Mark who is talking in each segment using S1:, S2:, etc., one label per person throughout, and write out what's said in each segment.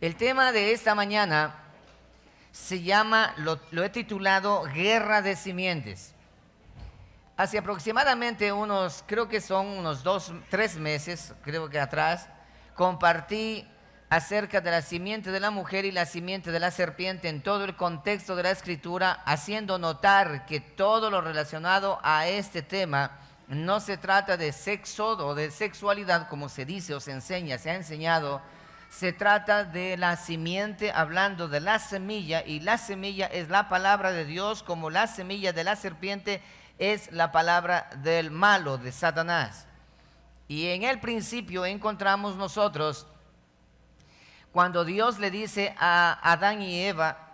S1: El tema de esta mañana se llama, lo he titulado Guerra de Simientes. Hace aproximadamente creo que son unos 3 meses, creo que atrás, compartí acerca de la simiente de la mujer y la simiente de la serpiente en todo el contexto de la Escritura, haciendo notar que todo lo relacionado a este tema no se trata de sexo o de sexualidad, como se dice o se enseña, se ha enseñado. Se trata de la simiente, hablando de la semilla, y la semilla es la palabra de Dios, como la semilla de la serpiente es la palabra del malo, de Satanás. Y en el principio encontramos nosotros, cuando Dios le dice a Adán y Eva,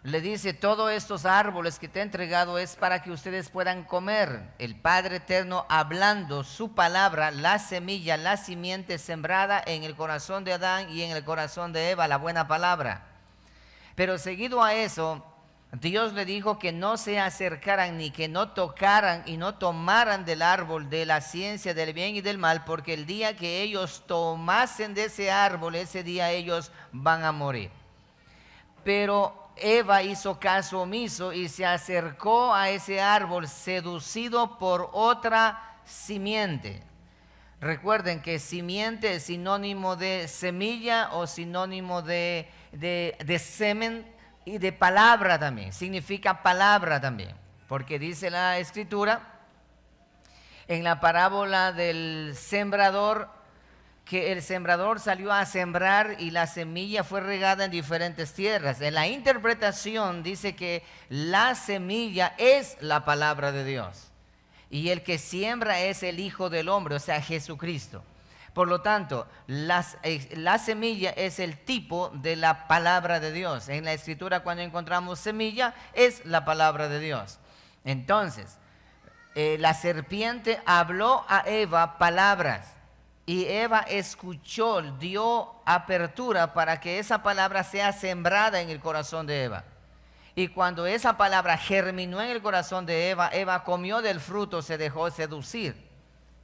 S1: le dice: todos estos árboles que te he entregado es para que ustedes puedan comer. El Padre Eterno hablando su palabra, la semilla, la simiente sembrada en el corazón de Adán y en el corazón de Eva, la buena palabra. Pero seguido a eso, Dios le dijo que no se acercaran ni que no tocaran y no tomaran del árbol de la ciencia del bien y del mal, porque el día que ellos tomasen de ese árbol, ese día ellos van a morir. Pero Eva hizo caso omiso y se acercó a ese árbol seducido por otra simiente. Recuerden que simiente es sinónimo de semilla o sinónimo de semen y de palabra también. Significa palabra también. Porque dice la Escritura en la parábola del sembrador, que el sembrador salió a sembrar y la semilla fue regada en diferentes tierras. En la interpretación dice que la semilla es la palabra de Dios y el que siembra es el Hijo del Hombre, o sea, Jesucristo. Por lo tanto, la semilla es el tipo de la palabra de Dios. En la Escritura, cuando encontramos semilla, es la palabra de Dios. Entonces, la serpiente habló a Eva palabras. Y Eva escuchó, dio apertura para que esa palabra sea sembrada en el corazón de Eva. Y cuando esa palabra germinó en el corazón de Eva, Eva comió del fruto, se dejó seducir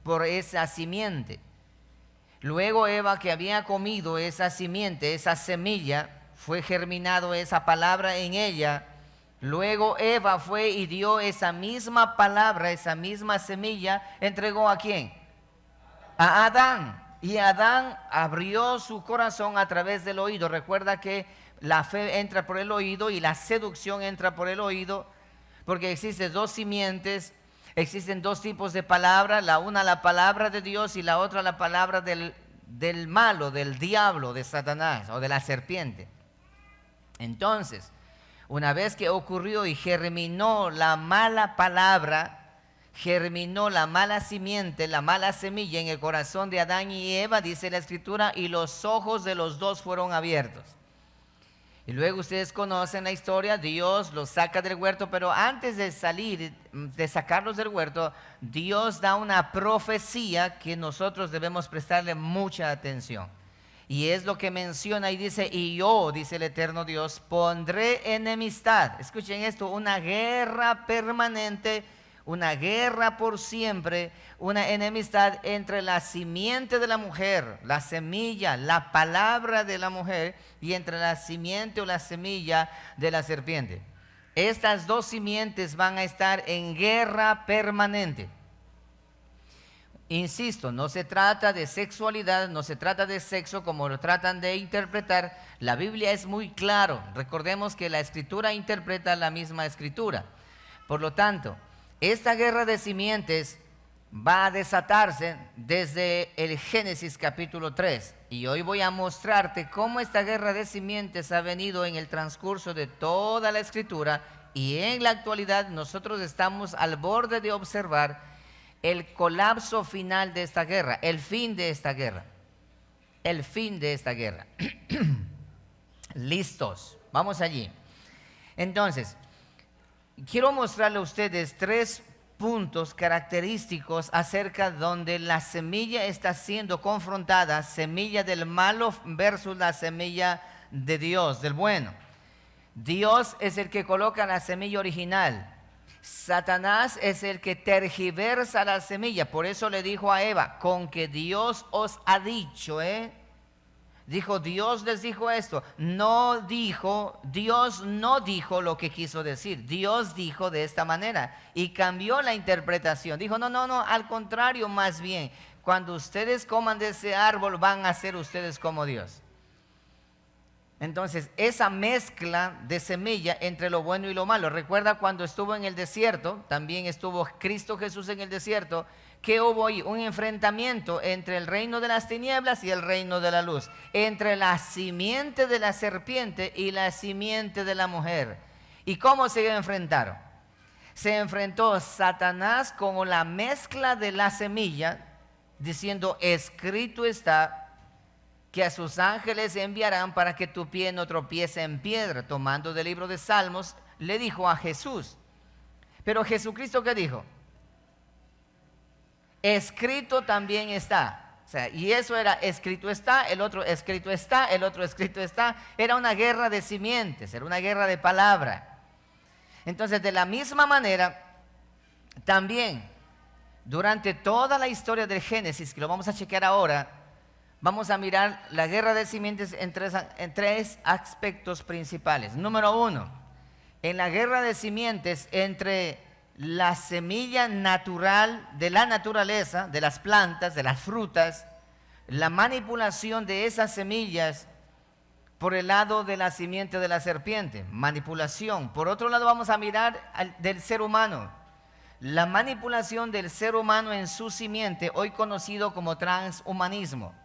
S1: por esa simiente. Luego Eva, que había comido esa simiente, esa semilla, fue germinado esa palabra en ella. Luego Eva fue y dio esa misma palabra, esa misma semilla, ¿entregó a quién? A Adán. Y Adán abrió su corazón a través del oído. Recuerda que la fe entra por el oído y la seducción entra por el oído, porque existen 2 simientes, existen 2 tipos de palabra, la una la palabra de Dios y la otra la palabra del malo, del diablo, de Satanás o de la serpiente. Entonces, una vez que ocurrió y germinó la mala palabra, germinó la mala simiente, la mala semilla en el corazón de Adán y Eva, dice la Escritura, y los ojos de los dos fueron abiertos. Y luego ustedes conocen la historia, Dios los saca del huerto, pero antes de sacarlos del huerto, Dios da una profecía que nosotros debemos prestarle mucha atención. Y es lo que menciona y dice: y yo, dice el eterno Dios, pondré enemistad. Escuchen esto, una guerra permanente, una guerra por siempre, una enemistad entre la simiente de la mujer, la semilla, la palabra de la mujer, y entre la simiente o la semilla de la serpiente. Estas 2 simientes van a estar en guerra permanente. Insisto, no se trata de sexualidad, no se trata de sexo como lo tratan de interpretar. La Biblia es muy claro. Recordemos que la Escritura interpreta la misma Escritura. Por lo tanto, esta guerra de simientes va a desatarse desde el Génesis capítulo 3. Y hoy voy a mostrarte cómo esta guerra de simientes ha venido en el transcurso de toda la Escritura. Y en la actualidad nosotros estamos al borde de observar el colapso final de esta guerra, el fin de esta guerra. El fin de esta guerra. Listos, vamos allí. Entonces, quiero mostrarle a ustedes 3 puntos característicos acerca donde la semilla está siendo confrontada, semilla del malo versus la semilla de Dios, del bueno. Dios es el que coloca la semilla original. Satanás es el que tergiversa la semilla. Por eso le dijo a Eva: con que Dios os ha dicho, Dijo, Dios les dijo esto. Dios no dijo lo que quiso decir. Dios dijo de esta manera y cambió la interpretación. Dijo, no, al contrario, más bien, cuando ustedes coman de ese árbol van a ser ustedes como Dios. Entonces, esa mezcla de semilla entre lo bueno y lo malo. Recuerda cuando estuvo en el desierto, también estuvo Cristo Jesús en el desierto, que hubo ahí un enfrentamiento entre el reino de las tinieblas y el reino de la luz, entre la simiente de la serpiente y la simiente de la mujer. ¿Y cómo se enfrentaron? Se enfrentó Satanás con la mezcla de la semilla, diciendo, escrito está que a sus ángeles enviarán para que tu pie no tropiece en piedra. Tomando del libro de Salmos, le dijo a Jesús. Pero Jesucristo, ¿qué dijo? Escrito también está. O sea, y eso era escrito está, el otro escrito está, el otro escrito está. Era una guerra de simientes, era una guerra de palabra. Entonces, de la misma manera, también durante toda la historia del Génesis, que lo vamos a chequear ahora, vamos a mirar la guerra de simientes en tres aspectos principales. Número uno, en la guerra de simientes entre la semilla natural de la naturaleza, de las plantas, de las frutas, la manipulación de esas semillas por el lado de la simiente de la serpiente, manipulación. Por otro lado vamos a mirar del ser humano, la manipulación del ser humano en su simiente, hoy conocido como transhumanismo.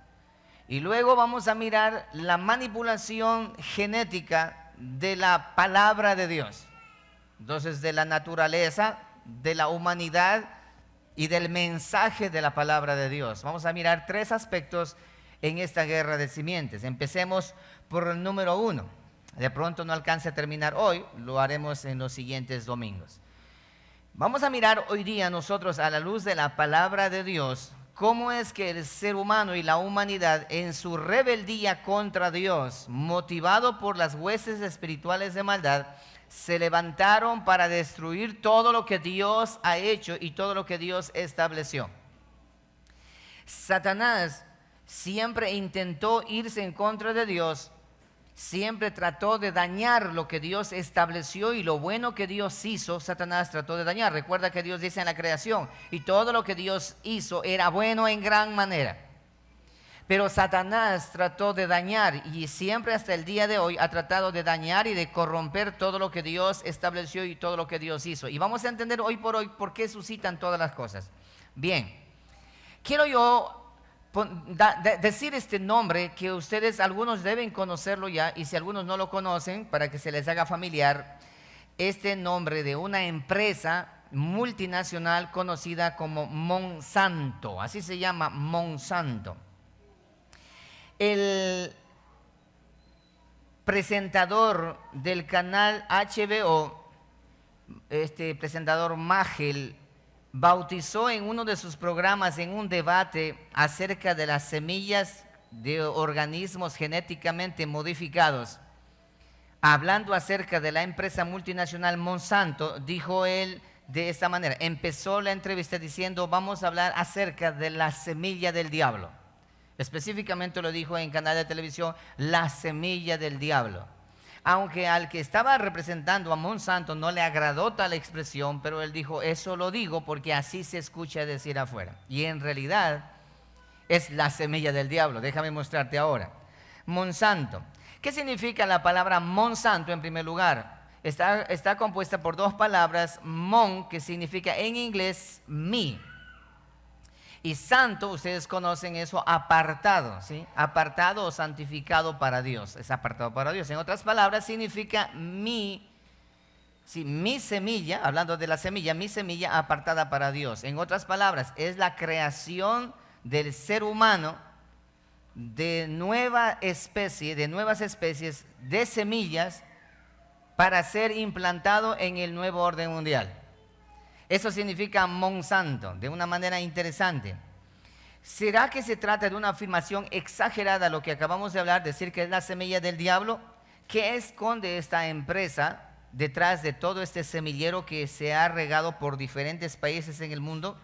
S1: Y luego vamos a mirar la manipulación genética de la palabra de Dios. Entonces, de la naturaleza, de la humanidad y del mensaje de la palabra de Dios. Vamos a mirar tres aspectos en esta guerra de simientes. Empecemos por el número uno. De pronto no alcance a terminar hoy, lo haremos en los siguientes domingos. Vamos a mirar hoy día nosotros a la luz de la palabra de Dios cómo es que el ser humano y la humanidad en su rebeldía contra Dios, motivado por las huestes espirituales de maldad, se levantaron para destruir todo lo que Dios ha hecho y todo lo que Dios estableció. Satanás siempre intentó irse en contra de Dios, siempre trató de dañar lo que Dios estableció y lo bueno que Dios hizo, Satanás trató de dañar. Recuerda que Dios dice en la creación, y todo lo que Dios hizo era bueno en gran manera. Pero Satanás trató de dañar y siempre hasta el día de hoy ha tratado de dañar y de corromper todo lo que Dios estableció y todo lo que Dios hizo. Y vamos a entender hoy por hoy por qué suscitan todas las cosas. Bien, quiero yo decir este nombre que ustedes, algunos deben conocerlo ya, y si algunos no lo conocen, para que se les haga familiar, este nombre de una empresa multinacional conocida como Monsanto, así se llama, Monsanto. El presentador del canal HBO, este presentador Magel, bautizó en uno de sus programas en un debate acerca de las semillas de organismos genéticamente modificados. Hablando acerca de la empresa multinacional Monsanto, dijo él de esta manera, empezó la entrevista diciendo, vamos a hablar acerca de la semilla del diablo. Específicamente lo dijo en canal de televisión, la semilla del diablo. Aunque al que estaba representando a Monsanto no le agradó tal expresión, pero él dijo, eso lo digo porque así se escucha decir afuera. Y en realidad es la semilla del diablo. Déjame mostrarte ahora. Monsanto. ¿Qué significa la palabra Monsanto en primer lugar? Está compuesta por dos palabras, mon, que significa en inglés me. Y santo, ustedes conocen eso, apartado, ¿sí? Apartado o santificado para Dios, es apartado para Dios. En otras palabras, significa mi semilla, hablando de la semilla, mi semilla apartada para Dios. En otras palabras, es la creación del ser humano de nuevas especies de semillas para ser implantado en el nuevo orden mundial. Eso significa Monsanto, de una manera interesante. ¿Será que se trata de una afirmación exagerada lo que acabamos de hablar, decir que es la semilla del diablo? ¿Qué esconde esta empresa detrás de todo este semillero que se ha regado por diferentes países en el mundo?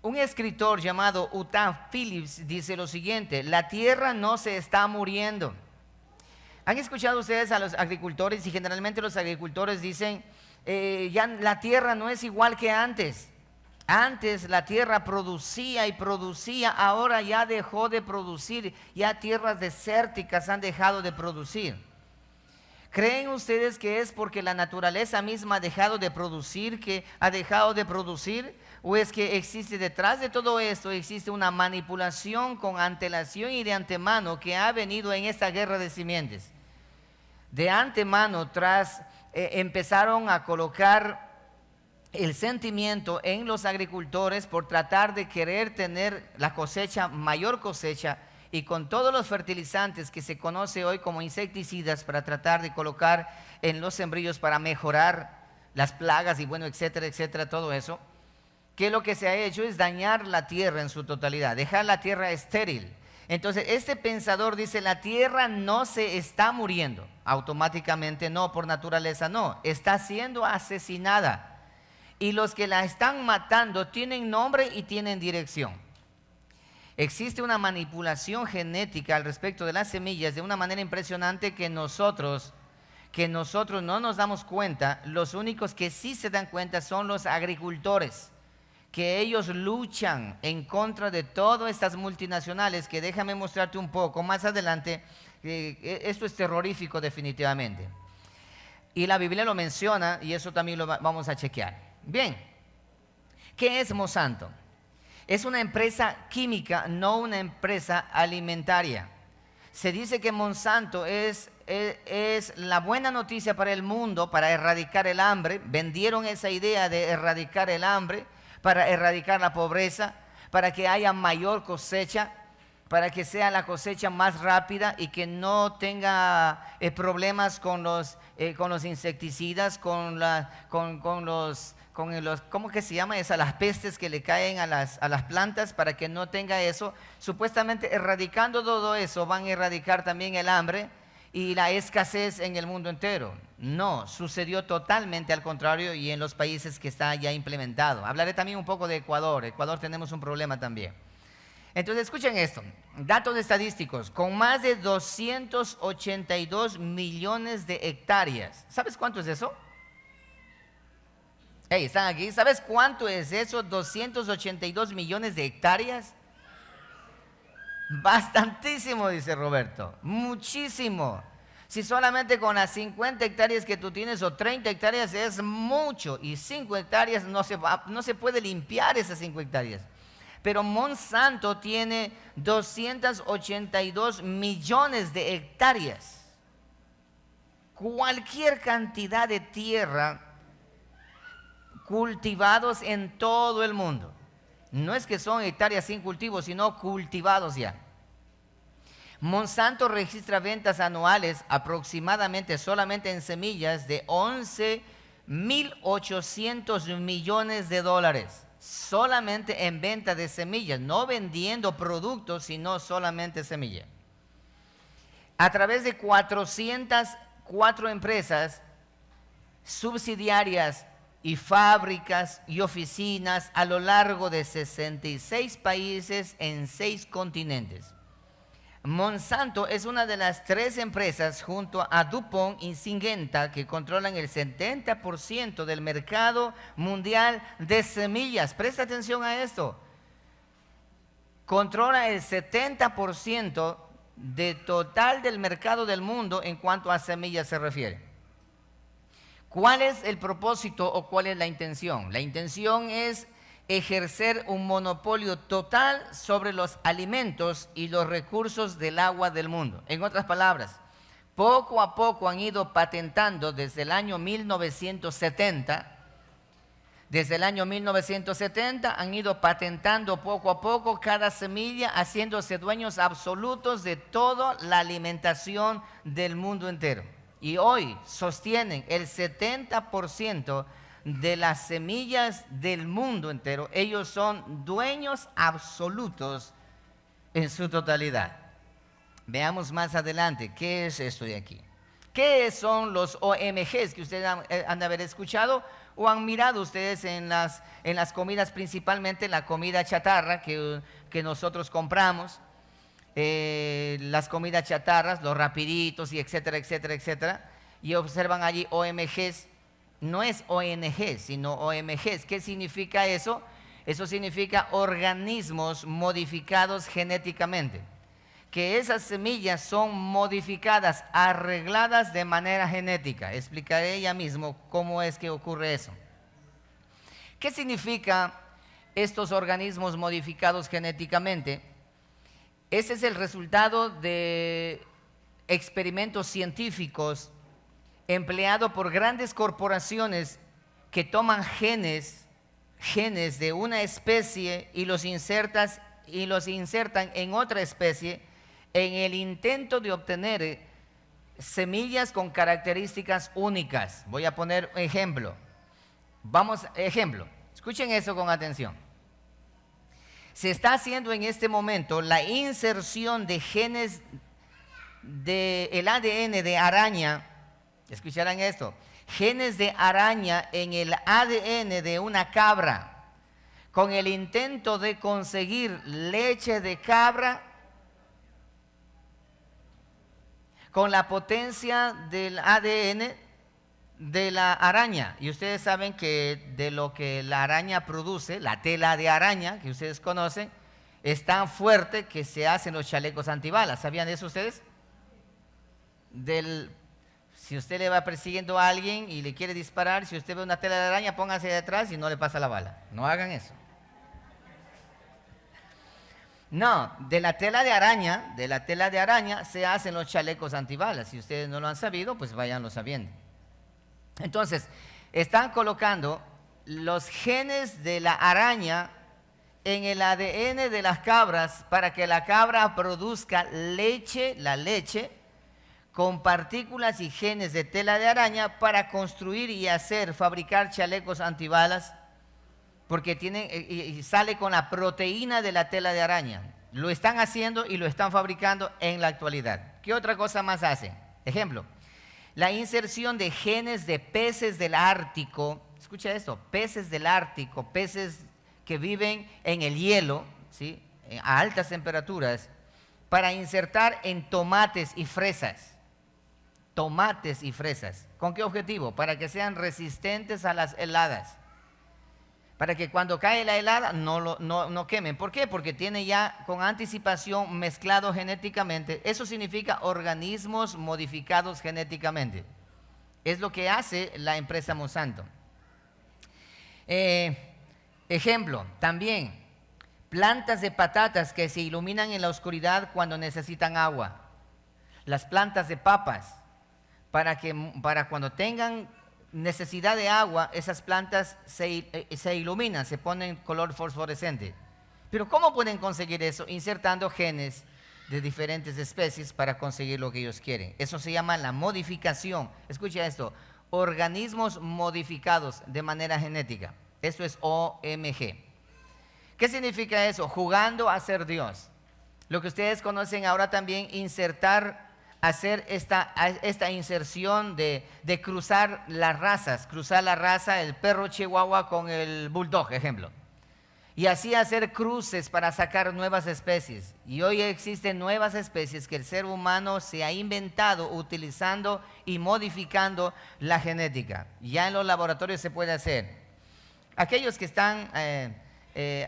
S1: Un escritor llamado Utah Phillips dice lo siguiente: la tierra no se está muriendo. ¿Han escuchado ustedes a los agricultores? Y generalmente los agricultores dicen, ya la tierra no es igual que antes. Antes la tierra producía y producía, ahora ya dejó de producir. Ya tierras desérticas han dejado de producir. ¿Creen ustedes que es porque la naturaleza misma ha dejado de producir, que ha dejado de producir? ¿O es que existe detrás de todo esto, existe una manipulación con antelación y de antemano que ha venido en esta guerra de simientes? De antemano, empezaron a colocar el sentimiento en los agricultores por tratar de querer tener la cosecha, mayor cosecha, y con todos los fertilizantes que se conoce hoy como insecticidas para tratar de colocar en los sembrillos para mejorar las plagas y bueno, etcétera, etcétera, todo eso, que lo que se ha hecho es dañar la tierra en su totalidad, dejar la tierra estéril. Entonces, este pensador dice, la tierra no se está muriendo, automáticamente no, por naturaleza no, está siendo asesinada. Y los que la están matando tienen nombre y tienen dirección. Existe una manipulación genética al respecto de las semillas de una manera impresionante que nosotros no nos damos cuenta. Los únicos que sí se dan cuenta son los agricultores, que ellos luchan en contra de todas estas multinacionales, que déjame mostrarte un poco más adelante. Esto es terrorífico definitivamente. Y la Biblia lo menciona y eso también lo vamos a chequear. Bien, ¿qué es Monsanto? Es una empresa química, no una empresa alimentaria. Se dice que Monsanto es la buena noticia para el mundo, para erradicar el hambre. Vendieron esa idea de erradicar el hambre, para erradicar la pobreza, para que haya mayor cosecha, para que sea la cosecha más rápida y que no tenga problemas con los insecticidas, con los ¿cómo que se llama esa? Las pestes que le caen a las plantas, para que no tenga eso. Supuestamente erradicando todo eso van a erradicar también el hambre y la escasez en el mundo entero. No, sucedió totalmente al contrario y en los países que está ya implementado. Hablaré también un poco de Ecuador. Ecuador tenemos un problema también. Entonces escuchen esto, datos estadísticos, con más de 282 millones de hectáreas. ¿Sabes cuánto es eso? Hey, están aquí. ¿Sabes cuánto es eso? 282 millones de hectáreas. Bastantísimo, dice Roberto. Muchísimo. Si solamente con las 50 hectáreas que tú tienes o 30 hectáreas es mucho. Y 5 hectáreas no se puede limpiar esas 5 hectáreas. Pero Monsanto tiene 282 millones de hectáreas. Cualquier cantidad de tierra cultivados en todo el mundo. No es que son hectáreas sin cultivo, sino cultivados ya. Monsanto registra ventas anuales aproximadamente solamente en semillas de 11.800 millones de dólares. Solamente en venta de semillas, no vendiendo productos, sino solamente semillas. A través de 404 empresas subsidiarias y fábricas y oficinas a lo largo de 66 países en 6 continentes. Monsanto es una de las 3 empresas junto a DuPont y Syngenta que controlan el 70% del mercado mundial de semillas. Presta atención a esto. Controla el 70% de total del mercado del mundo en cuanto a semillas se refiere. ¿Cuál es el propósito o cuál es la intención? La intención es ejercer un monopolio total sobre los alimentos y los recursos del agua del mundo. En otras palabras, poco a poco han ido patentando desde el año 1970. Desde el año 1970 han ido patentando poco a poco cada semilla, haciéndose dueños absolutos de toda la alimentación del mundo entero. Y hoy sostienen el 70% de las semillas del mundo entero. Ellos son dueños absolutos en su totalidad. Veamos más adelante, ¿qué es esto de aquí? ¿Qué son los OMGs que ustedes han de haber escuchado o han mirado ustedes en las comidas, principalmente en la comida chatarra que nosotros compramos? Las comidas chatarras, los rapiditos y etcétera, etcétera, etcétera. Y observan allí OMGs. No es ONG, sino OMGs. ¿Qué significa eso? Eso significa organismos modificados genéticamente. Que esas semillas son modificadas, arregladas de manera genética. Explicaré ya mismo cómo es que ocurre eso. ¿Qué significa estos organismos modificados genéticamente? Ese es el resultado de experimentos científicos empleados por grandes corporaciones que toman genes de una especie y los insertan en otra especie en el intento de obtener semillas con características únicas. Voy a poner ejemplo. Ejemplo. Escuchen eso con atención. Se está haciendo en este momento la inserción de genes del ADN de araña. Escucharán esto. Genes de araña en el ADN de una cabra, con el intento de conseguir leche de cabra con la potencia del ADN de la araña. Y ustedes saben que de lo que la araña produce, la tela de araña que ustedes conocen, es tan fuerte que se hacen los chalecos antibalas. ¿Sabían eso ustedes? Si usted le va persiguiendo a alguien y le quiere disparar, si usted ve una tela de araña, póngase detrás y no le pasa la bala. No hagan eso. No, de la tela de araña se hacen los chalecos antibalas. Si ustedes no lo han sabido, pues váyanlo sabiendo. Entonces, están colocando los genes de la araña en el ADN de las cabras para que la cabra produzca la leche, con partículas y genes de tela de araña para construir y fabricar chalecos antibalas, porque y sale con la proteína de la tela de araña. Lo están haciendo y lo están fabricando en la actualidad. ¿Qué otra cosa más hacen? Ejemplo, la inserción de genes de peces del Ártico. Escucha esto, peces del Ártico, peces que viven en el hielo, ¿sí?, a altas temperaturas, para insertar en tomates y fresas. Tomates y fresas. ¿Con qué objetivo? Para que sean resistentes a las heladas. Para que cuando cae la helada no quemen. ¿Por qué? Porque tiene ya con anticipación mezclado genéticamente. Eso significa organismos modificados genéticamente. Es lo que hace la empresa Monsanto. Ejemplo, también plantas de patatas que se iluminan en la oscuridad cuando necesitan agua. Las plantas de papas, para cuando tengan necesidad de agua, esas plantas se iluminan, se ponen color fosforescente. Pero ¿cómo pueden conseguir eso? Insertando genes de diferentes especies para conseguir lo que ellos quieren. Eso se llama la modificación. Escucha esto, organismos modificados de manera genética. Eso es OMG. ¿Qué significa eso? Jugando a ser Dios. Lo que ustedes conocen ahora también, hacer esta inserción de cruzar las razas, el perro chihuahua con el bulldog, ejemplo. Y así hacer cruces para sacar nuevas especies. Y hoy existen nuevas especies que el ser humano se ha inventado utilizando y modificando la genética. Ya en los laboratorios se puede hacer. Aquellos que están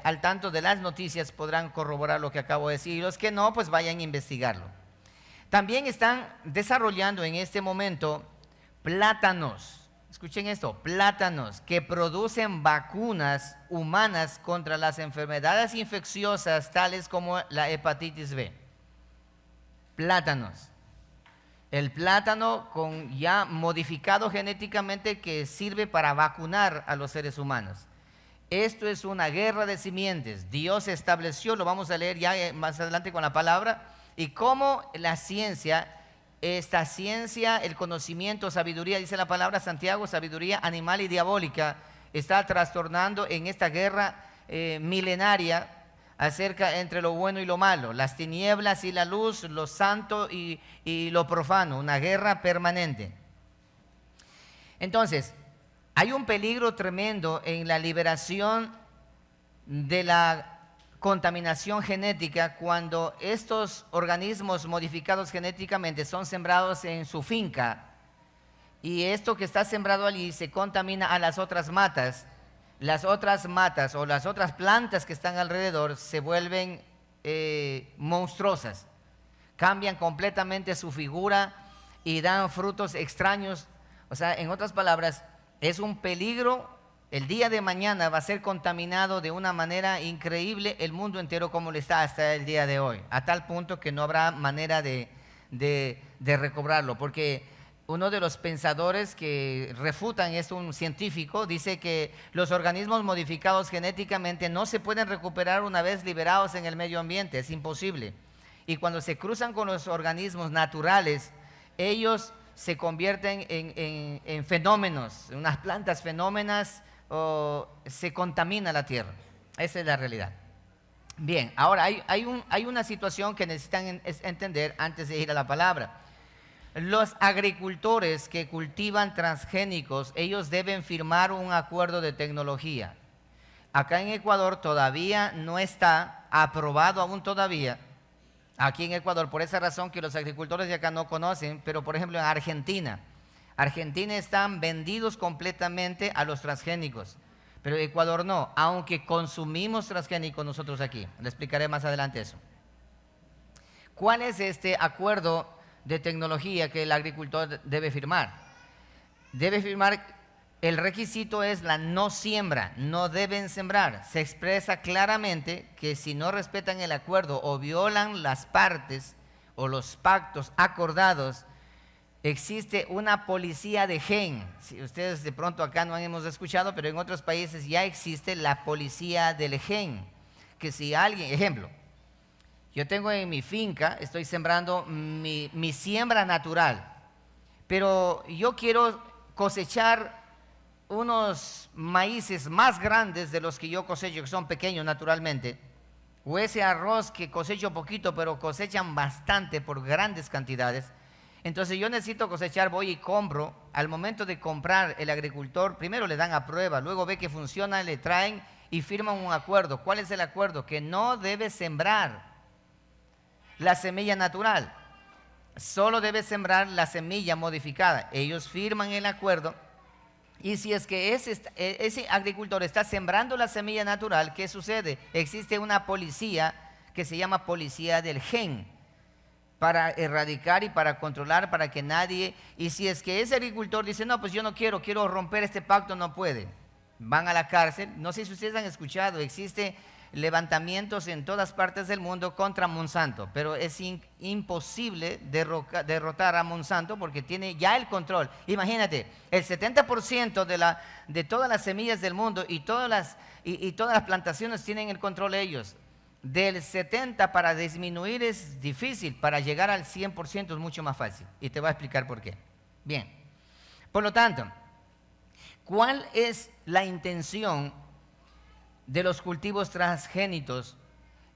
S1: al tanto de las noticias podrán corroborar lo que acabo de decir. Y los que no, pues vayan a investigarlo. También están desarrollando en este momento plátanos. Escuchen esto, plátanos que producen vacunas humanas contra las enfermedades infecciosas tales como la hepatitis B. Plátanos. El plátano ya modificado genéticamente que sirve para vacunar a los seres humanos. Esto es una guerra de simientes. Dios estableció, lo vamos a leer ya más adelante con la palabra, y cómo la ciencia, esta ciencia, el conocimiento, sabiduría, dice la palabra Santiago, sabiduría animal y diabólica, está trastornando en esta guerra milenaria acerca entre lo bueno y lo malo, las tinieblas y la luz, lo santo y lo profano, una guerra permanente. Entonces, hay un peligro tremendo en la liberación de la contaminación genética cuando estos organismos modificados genéticamente son sembrados en su finca y esto que está sembrado allí se contamina a las otras matas. Las otras matas o las otras plantas que están alrededor se vuelven monstruosas, cambian completamente su figura y dan frutos extraños. O sea, en otras palabras, es un peligro. El día de mañana va a ser contaminado de una manera increíble el mundo entero como lo está hasta el día de hoy, a tal punto que no habrá manera de recobrarlo, porque uno de los pensadores que refutan es un científico, dice que los organismos modificados genéticamente no se pueden recuperar una vez liberados en el medio ambiente, es imposible. Y cuando se cruzan con los organismos naturales, ellos se convierten en fenómenos, unas plantas fenómenas, o se contamina la tierra. Esa es la realidad. Bien, ahora hay una situación que necesitan entender antes de ir a la palabra. Los agricultores que cultivan transgénicos, ellos deben firmar un acuerdo de tecnología. Acá en Ecuador todavía no está aprobado aún todavía. Aquí en Ecuador, por esa razón que los agricultores de acá no conocen, pero por ejemplo en Argentina están vendidos completamente a los transgénicos, pero Ecuador no, aunque consumimos transgénicos nosotros aquí. Le explicaré más adelante eso. ¿Cuál es este acuerdo de tecnología que el agricultor debe firmar? Debe firmar, el requisito es la no siembra, no deben sembrar. Se expresa claramente que si no respetan el acuerdo o violan las partes o los pactos acordados, existe una policía de gen. Si ustedes de pronto acá no hemos escuchado, pero en otros países ya existe la policía del gen. Que si alguien, ejemplo, yo tengo en mi finca, estoy sembrando mi siembra natural, pero yo quiero cosechar unos maíces más grandes de los que yo cosecho, que son pequeños naturalmente, o ese arroz que cosecho poquito, pero cosechan bastante por grandes cantidades. Entonces yo necesito cosechar, voy y compro. Al momento de comprar, el agricultor primero le dan a prueba, luego ve que funciona, le traen y firman un acuerdo. ¿Cuál es el acuerdo? Que no debe sembrar la semilla natural, solo debe sembrar la semilla modificada. Ellos firman el acuerdo y si es que ese agricultor está sembrando la semilla natural, ¿qué sucede? Existe una policía que se llama policía del gen, para erradicar y para controlar, para que nadie, y si es que ese agricultor dice, no, pues yo no quiero romper este pacto, no puede, van a la cárcel. No sé si ustedes han escuchado, existe levantamientos en todas partes del mundo contra Monsanto, pero es imposible derrotar a Monsanto porque tiene ya el control. Imagínate, el 70% de todas las semillas del mundo y todas las plantaciones tienen el control de ellos. Del 70 para disminuir es difícil, para llegar al 100% es mucho más fácil. Y te voy a explicar por qué. Bien, por lo tanto, ¿cuál es la intención de los cultivos transgénicos?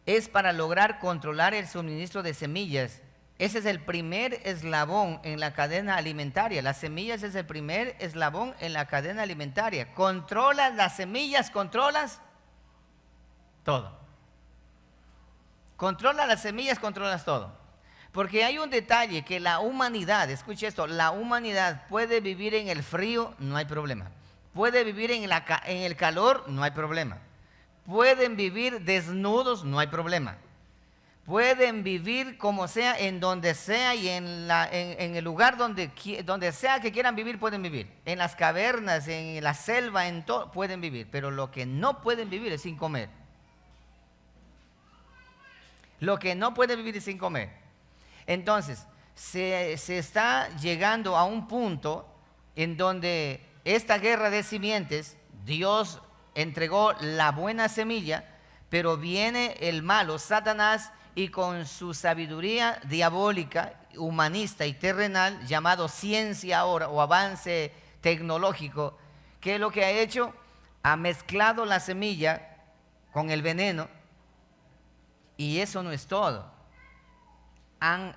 S1: Es para lograr controlar el suministro de semillas. Ese es el primer eslabón en la cadena alimentaria. Las semillas es el primer eslabón en la cadena alimentaria. Controlas las semillas, controlas todo. Controla las semillas, controlas todo. Porque hay un detalle que la humanidad, escuche esto, la humanidad puede vivir en el frío, no hay problema. Puede vivir en el calor, no hay problema. Pueden vivir desnudos, no hay problema. Pueden vivir como sea, en donde sea y en el lugar donde sea que quieran vivir, pueden vivir. En las cavernas, en la selva, en todo, pueden vivir. Pero lo que no pueden vivir es sin comer. Lo que no puede vivir es sin comer. Entonces, se está llegando a un punto en donde esta guerra de simientes, Dios entregó la buena semilla, pero viene el malo, Satanás, y con su sabiduría diabólica, humanista y terrenal, llamado ciencia ahora, o avance tecnológico, ¿qué es lo que ha hecho? Ha mezclado la semilla con el veneno, Y eso no es todo.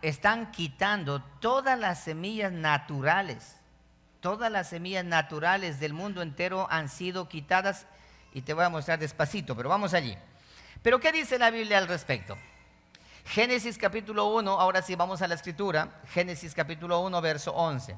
S1: Están quitando todas las semillas naturales. Todas las semillas naturales del mundo entero han sido quitadas. Y te voy a mostrar despacito, pero vamos allí. Pero ¿qué dice la Biblia al respecto? Génesis capítulo 1, ahora sí vamos a la escritura. Génesis capítulo 1, verso 11.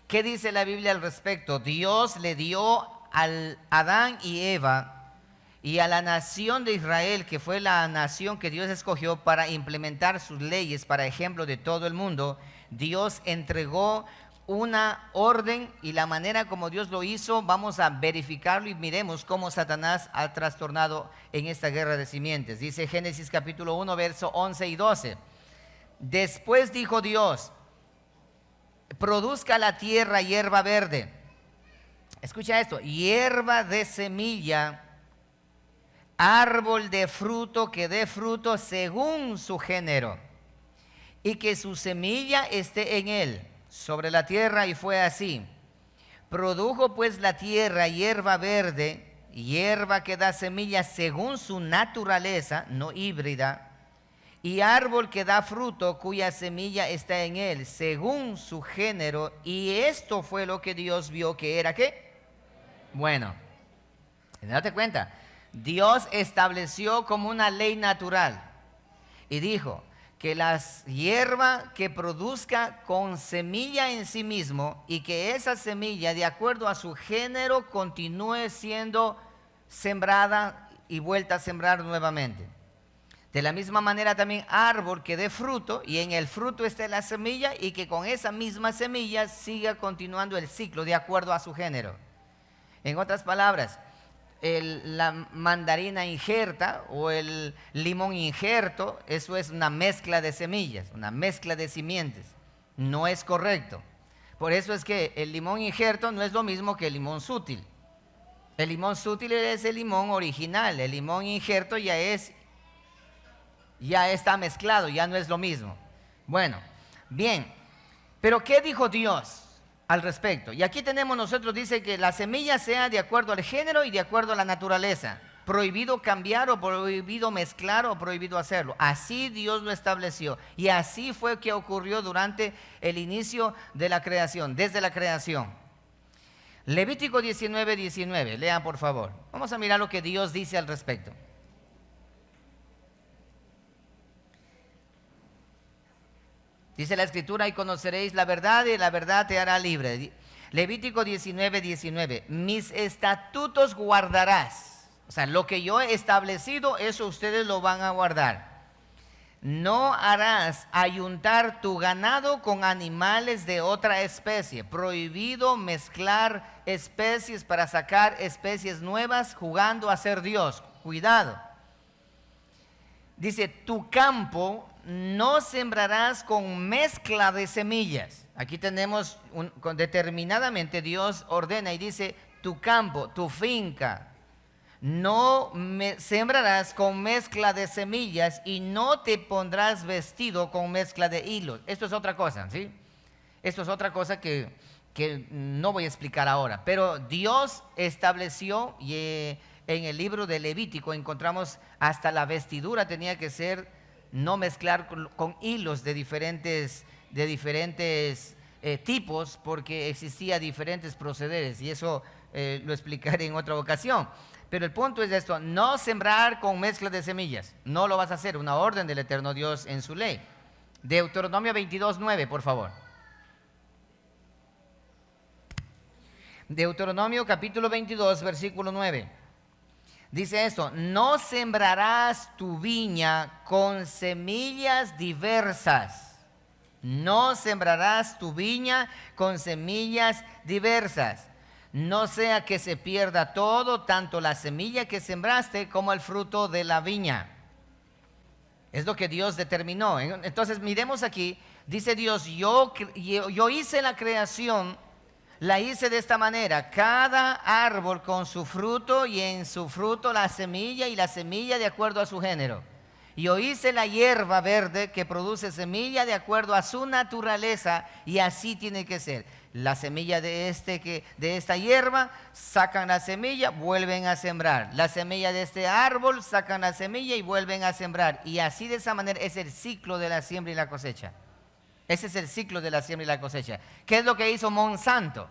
S1: ¿Qué dice la Biblia al respecto? Dios le dio a Adán y Eva y a la nación de Israel, que fue la nación que Dios escogió para implementar sus leyes para ejemplo de todo el mundo. Dios entregó una orden, y la manera como Dios lo hizo, vamos a verificarlo y miremos cómo Satanás ha trastornado en esta guerra de simientes. Dice Génesis capítulo 1, verso 11 y 12. Después dijo Dios: produzca la tierra hierba verde. Escucha esto: hierba de semilla, árbol de fruto que dé fruto según su género, y que su semilla esté en él, sobre la tierra. Y fue así. Produjo pues la tierra hierba verde, hierba que da semilla según su naturaleza, no híbrida, y árbol que da fruto cuya semilla está en él, según su género. Y esto fue lo que Dios vio que era, ¿qué? Bueno, date cuenta, Dios estableció como una ley natural y dijo que la hierba que produzca con semilla en sí mismo, y que esa semilla, de acuerdo a su género, continúe siendo sembrada y vuelta a sembrar nuevamente. De la misma manera también árbol que dé fruto, y en el fruto esté la semilla, y que con esa misma semilla siga continuando el ciclo de acuerdo a su género. En otras palabras, la mandarina injerta o el limón injerto, eso es una mezcla de semillas, una mezcla de simientes. No es correcto. Por eso es que el limón injerto no es lo mismo que el limón sutil. El limón sutil es el limón original, el limón injerto ya está mezclado, ya no es lo mismo. Bueno, bien, pero ¿qué dijo Dios al respecto? Y aquí tenemos nosotros, dice que la semilla sea de acuerdo al género y de acuerdo a la naturaleza. Prohibido cambiar o prohibido mezclar o prohibido hacerlo. Así Dios lo estableció. Y así fue que ocurrió durante el inicio de la creación, desde la creación. Levítico 19, 19, lean por favor. Vamos a mirar lo que Dios dice al respecto. Dice la escritura: y conoceréis la verdad, y la verdad te hará libre. Levítico 19, 19. Mis estatutos guardarás. O sea, lo que yo he establecido, eso ustedes lo van a guardar. No harás ayuntar tu ganado con animales de otra especie. Prohibido mezclar especies para sacar especies nuevas, jugando a ser Dios. Cuidado. Dice: tu campo no sembrarás con mezcla de semillas. Aquí tenemos determinadamente Dios ordena y dice: tu campo, tu finca, no sembrarás con mezcla de semillas, y no te pondrás vestido con mezcla de hilos. Esto es otra cosa, ¿sí? Esto es otra cosa que no voy a explicar ahora. Pero Dios estableció, y en el libro de Levítico encontramos hasta la vestidura tenía que ser no mezclar con hilos de diferentes tipos, porque existía diferentes procederes, y eso lo explicaré en otra ocasión. Pero el punto es esto: no sembrar con mezcla de semillas. No lo vas a hacer, una orden del eterno Dios en su ley. Deuteronomio 22, 9, por favor. Deuteronomio capítulo 22, versículo 9. Dice esto: no sembrarás tu viña con semillas diversas. No sembrarás tu viña con semillas diversas. No sea que se pierda todo, tanto la semilla que sembraste como el fruto de la viña. Es lo que Dios determinó. Entonces miremos aquí, dice Dios: yo hice la creación, la hice de esta manera: cada árbol con su fruto, y en su fruto la semilla, y la semilla de acuerdo a su género. Yo hice la hierba verde que produce semilla de acuerdo a su naturaleza, y así tiene que ser. la semilla de esta hierba, sacan la semilla, vuelven a sembrar. La semilla de este árbol, sacan la semilla y vuelven a sembrar. Y así de esa manera es el ciclo de la siembra y la cosecha. Ese es el ciclo de la siembra y la cosecha. ¿Qué es lo que hizo Monsanto?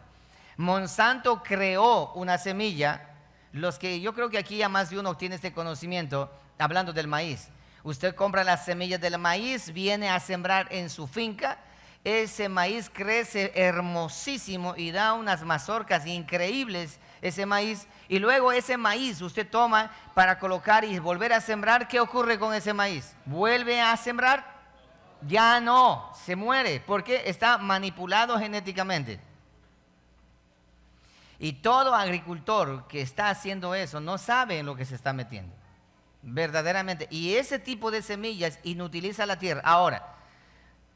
S1: Monsanto creó una semilla. Yo creo que aquí ya más de uno tiene este conocimiento, hablando del maíz. Usted compra las semillas del maíz, viene a sembrar en su finca. Ese maíz crece hermosísimo y da unas mazorcas increíbles, ese maíz. Y luego ese maíz usted toma para colocar y volver a sembrar. ¿Qué ocurre con ese maíz? ¿Vuelve a sembrar? Ya no, se muere porque está manipulado genéticamente. Y todo agricultor que está haciendo eso no sabe en lo que se está metiendo, verdaderamente. Y ese tipo de semillas inutiliza la tierra. Ahora,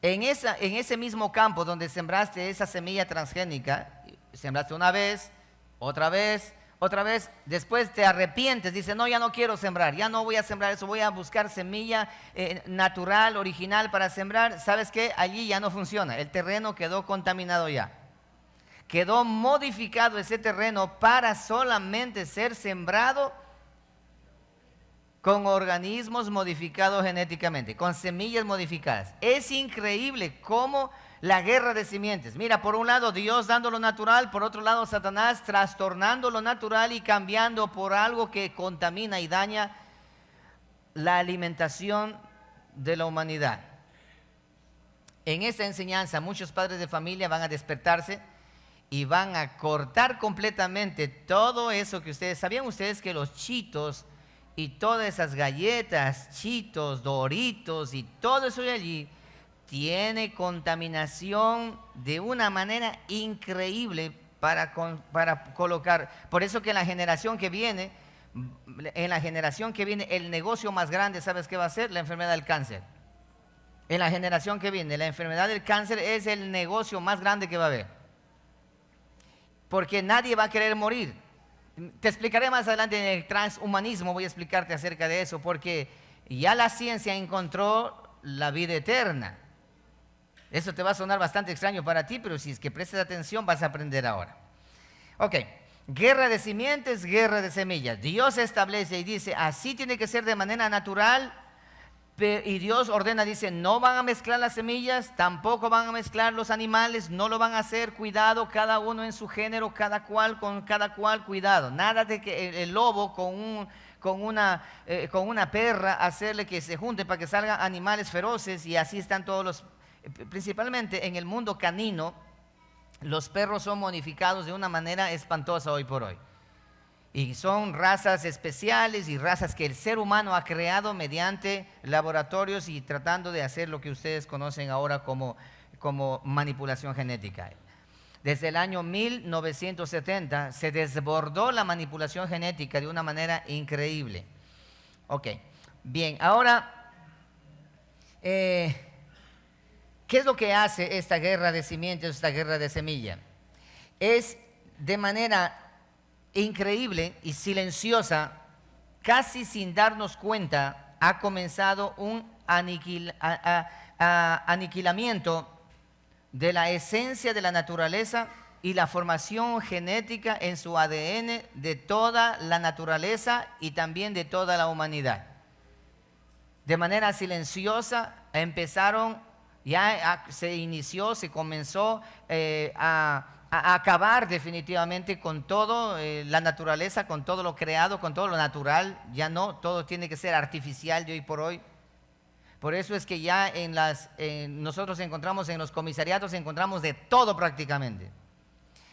S1: en ese mismo campo donde sembraste esa semilla transgénica, sembraste una vez, otra vez, después te arrepientes, dices, no, ya no quiero sembrar, ya no voy a sembrar eso, voy a buscar semilla natural, original para sembrar. ¿Sabes qué? Allí ya no funciona, el terreno quedó contaminado ya. Quedó modificado ese terreno para solamente ser sembrado con organismos modificados genéticamente, con semillas modificadas. Es increíble cómo la guerra de simientes. Mira, por un lado Dios dando lo natural, por otro lado Satanás trastornando lo natural y cambiando por algo que contamina y daña la alimentación de la humanidad. En esta enseñanza muchos padres de familia van a despertarse y van a cortar completamente todo eso que ustedes, ¿sabían ustedes que los Cheetos y todas esas galletas, Cheetos, Doritos y todo eso de allí tiene contaminación de una manera increíble para colocar? Por eso que en la generación que viene, el negocio más grande, ¿sabes qué va a ser? La enfermedad del cáncer. En la generación que viene, la enfermedad del cáncer es el negocio más grande que va a haber. Porque nadie va a querer morir. Te explicaré más adelante en el transhumanismo, voy a explicarte acerca de eso, porque ya la ciencia encontró la vida eterna. Eso te va a sonar bastante extraño para ti, pero si es que prestas atención vas a aprender ahora. Ok, guerra de simientes, guerra de semillas. Dios establece y dice, así tiene que ser de manera natural. Y Dios ordena, dice, no van a mezclar las semillas, tampoco van a mezclar los animales, no lo van a hacer, cuidado, cada uno en su género, cada cual con cada cual, cuidado. Nada de que el lobo con una perra, hacerle que se junte para que salgan animales feroces, y así están todos principalmente en el mundo canino, los perros son modificados de una manera espantosa hoy por hoy. Y son razas especiales y razas que el ser humano ha creado mediante laboratorios y tratando de hacer lo que ustedes conocen ahora como manipulación genética. Desde el año 1970 se desbordó la manipulación genética de una manera increíble. Ok, bien, ahora, ¿qué es lo que hace esta guerra de simientes, esta guerra de semilla? Es de manera increíble y silenciosa, casi sin darnos cuenta, ha comenzado un aniquilamiento de la esencia de la naturaleza y la formación genética en su ADN de toda la naturaleza y también de toda la humanidad. De manera silenciosa se comenzó a acabar definitivamente con todo la naturaleza, con todo lo creado, con todo lo natural. Ya no, todo tiene que ser artificial de hoy por hoy. Por eso es que ya nosotros encontramos en los comisariatos, encontramos de todo prácticamente.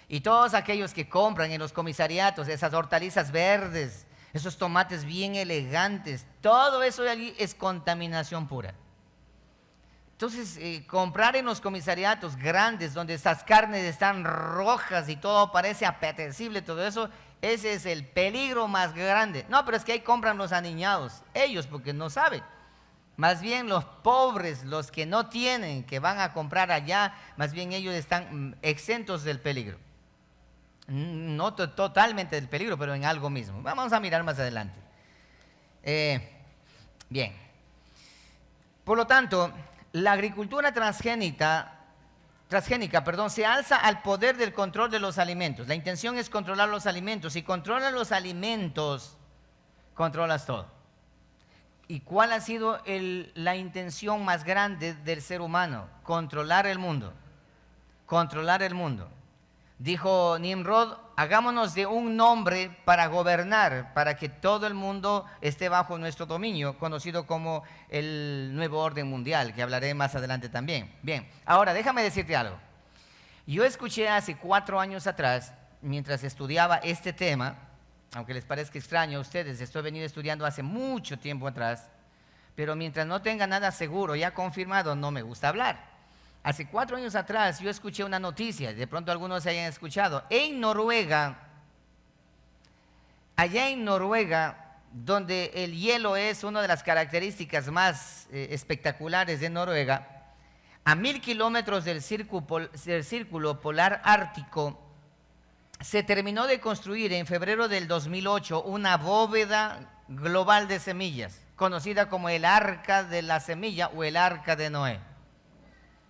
S1: Y todos aquellos que compran en los comisariatos esas hortalizas verdes, esos tomates bien elegantes, todo eso de allí es contaminación pura. Entonces, comprar en los comisariatos grandes, donde estas carnes están rojas y todo parece apetecible, todo eso, ese es el peligro más grande. No, pero es que ahí compran los aniñados, ellos porque no saben. Más bien los pobres, los que no tienen, que van a comprar allá, más bien ellos están exentos del peligro. No totalmente del peligro, pero en algo mismo. Vamos a mirar más adelante. Bien. Por lo tanto, la agricultura transgénica transgénica, perdón, se alza al poder del control de los alimentos. La intención es controlar los alimentos. Si controlas los alimentos, controlas todo. ¿Y cuál ha sido la intención más grande del ser humano? Controlar el mundo. Controlar el mundo. Dijo Nimrod, hagámonos de un nombre para gobernar, para que todo el mundo esté bajo nuestro dominio, conocido como el nuevo orden mundial, que hablaré más adelante también. Bien, ahora déjame decirte algo. Yo escuché hace 4 años atrás, mientras estudiaba este tema, aunque les parezca extraño a ustedes, estoy venido estudiando hace mucho tiempo atrás, pero mientras no tenga nada seguro, ya confirmado, no me gusta hablar. Hace 4 años atrás yo escuché una noticia, de pronto algunos se hayan escuchado, en Noruega, allá en Noruega, donde el hielo es una de las características más espectaculares de Noruega, a 1000 kilómetros del círculo polar ártico, se terminó de construir en febrero del 2008 una bóveda global de semillas, conocida como el Arca de la Semilla o el Arca de Noé.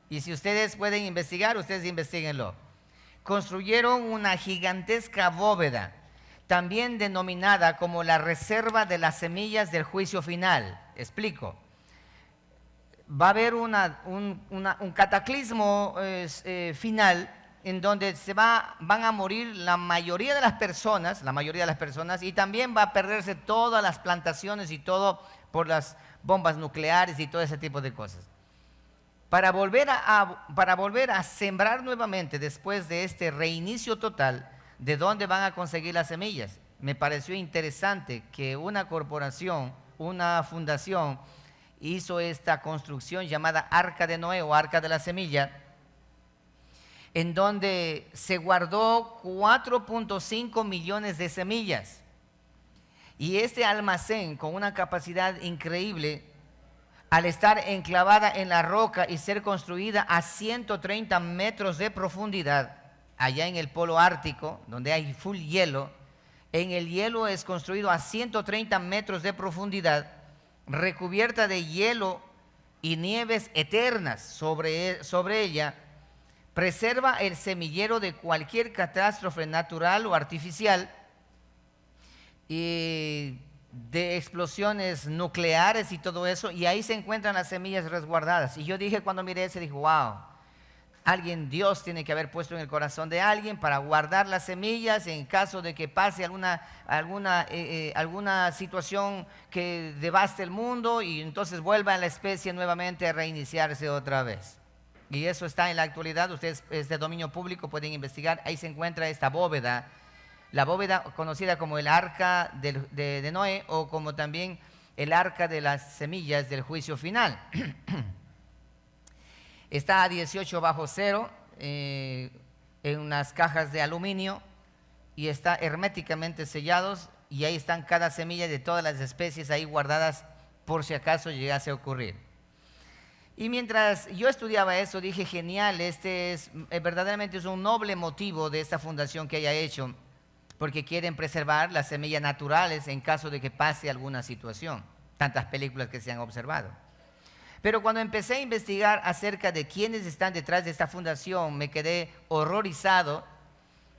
S1: Y si ustedes pueden investigar, ustedes investiguenlo. Construyeron una gigantesca bóveda, también denominada como la reserva de las semillas del juicio final. Explico. Va a haber un cataclismo final en donde van a morir la mayoría de las personas, y también va a perderse todas las plantaciones y todo por las bombas nucleares y todo ese tipo de cosas. Para volver a sembrar nuevamente después de este reinicio total, ¿de dónde van a conseguir las semillas? Me pareció interesante que una corporación, una fundación, hizo esta construcción llamada Arca de Noé o Arca de la Semilla, en donde se guardó 4.5 millones de semillas. Y este almacén, con una capacidad increíble, al estar enclavada en la roca y ser construida a 130 metros de profundidad, allá en el polo ártico, donde hay full hielo, en el hielo es construido a 130 metros de profundidad, recubierta de hielo y nieves eternas sobre ella, preserva el semillero de cualquier catástrofe natural o artificial y de explosiones nucleares y todo eso, y ahí se encuentran las semillas resguardadas. Y yo dije, cuando miré eso, dije, wow, Dios tiene que haber puesto en el corazón de alguien para guardar las semillas en caso de que pase alguna situación que devaste el mundo y entonces vuelva la especie nuevamente a reiniciarse otra vez. Y eso está en la actualidad, ustedes es de dominio público, pueden investigar, ahí se encuentra esta bóveda, la bóveda conocida como el Arca de Noé o como también el Arca de las Semillas del Juicio Final. Está a 18 bajo cero en unas cajas de aluminio y está herméticamente sellados y ahí están cada semilla de todas las especies ahí guardadas por si acaso llegase a ocurrir. Y mientras yo estudiaba eso dije, genial, verdaderamente es un noble motivo de esta fundación que haya hecho, porque quieren preservar las semillas naturales en caso de que pase alguna situación. Tantas películas que se han observado. Pero cuando empecé a investigar acerca de quiénes están detrás de esta fundación, me quedé horrorizado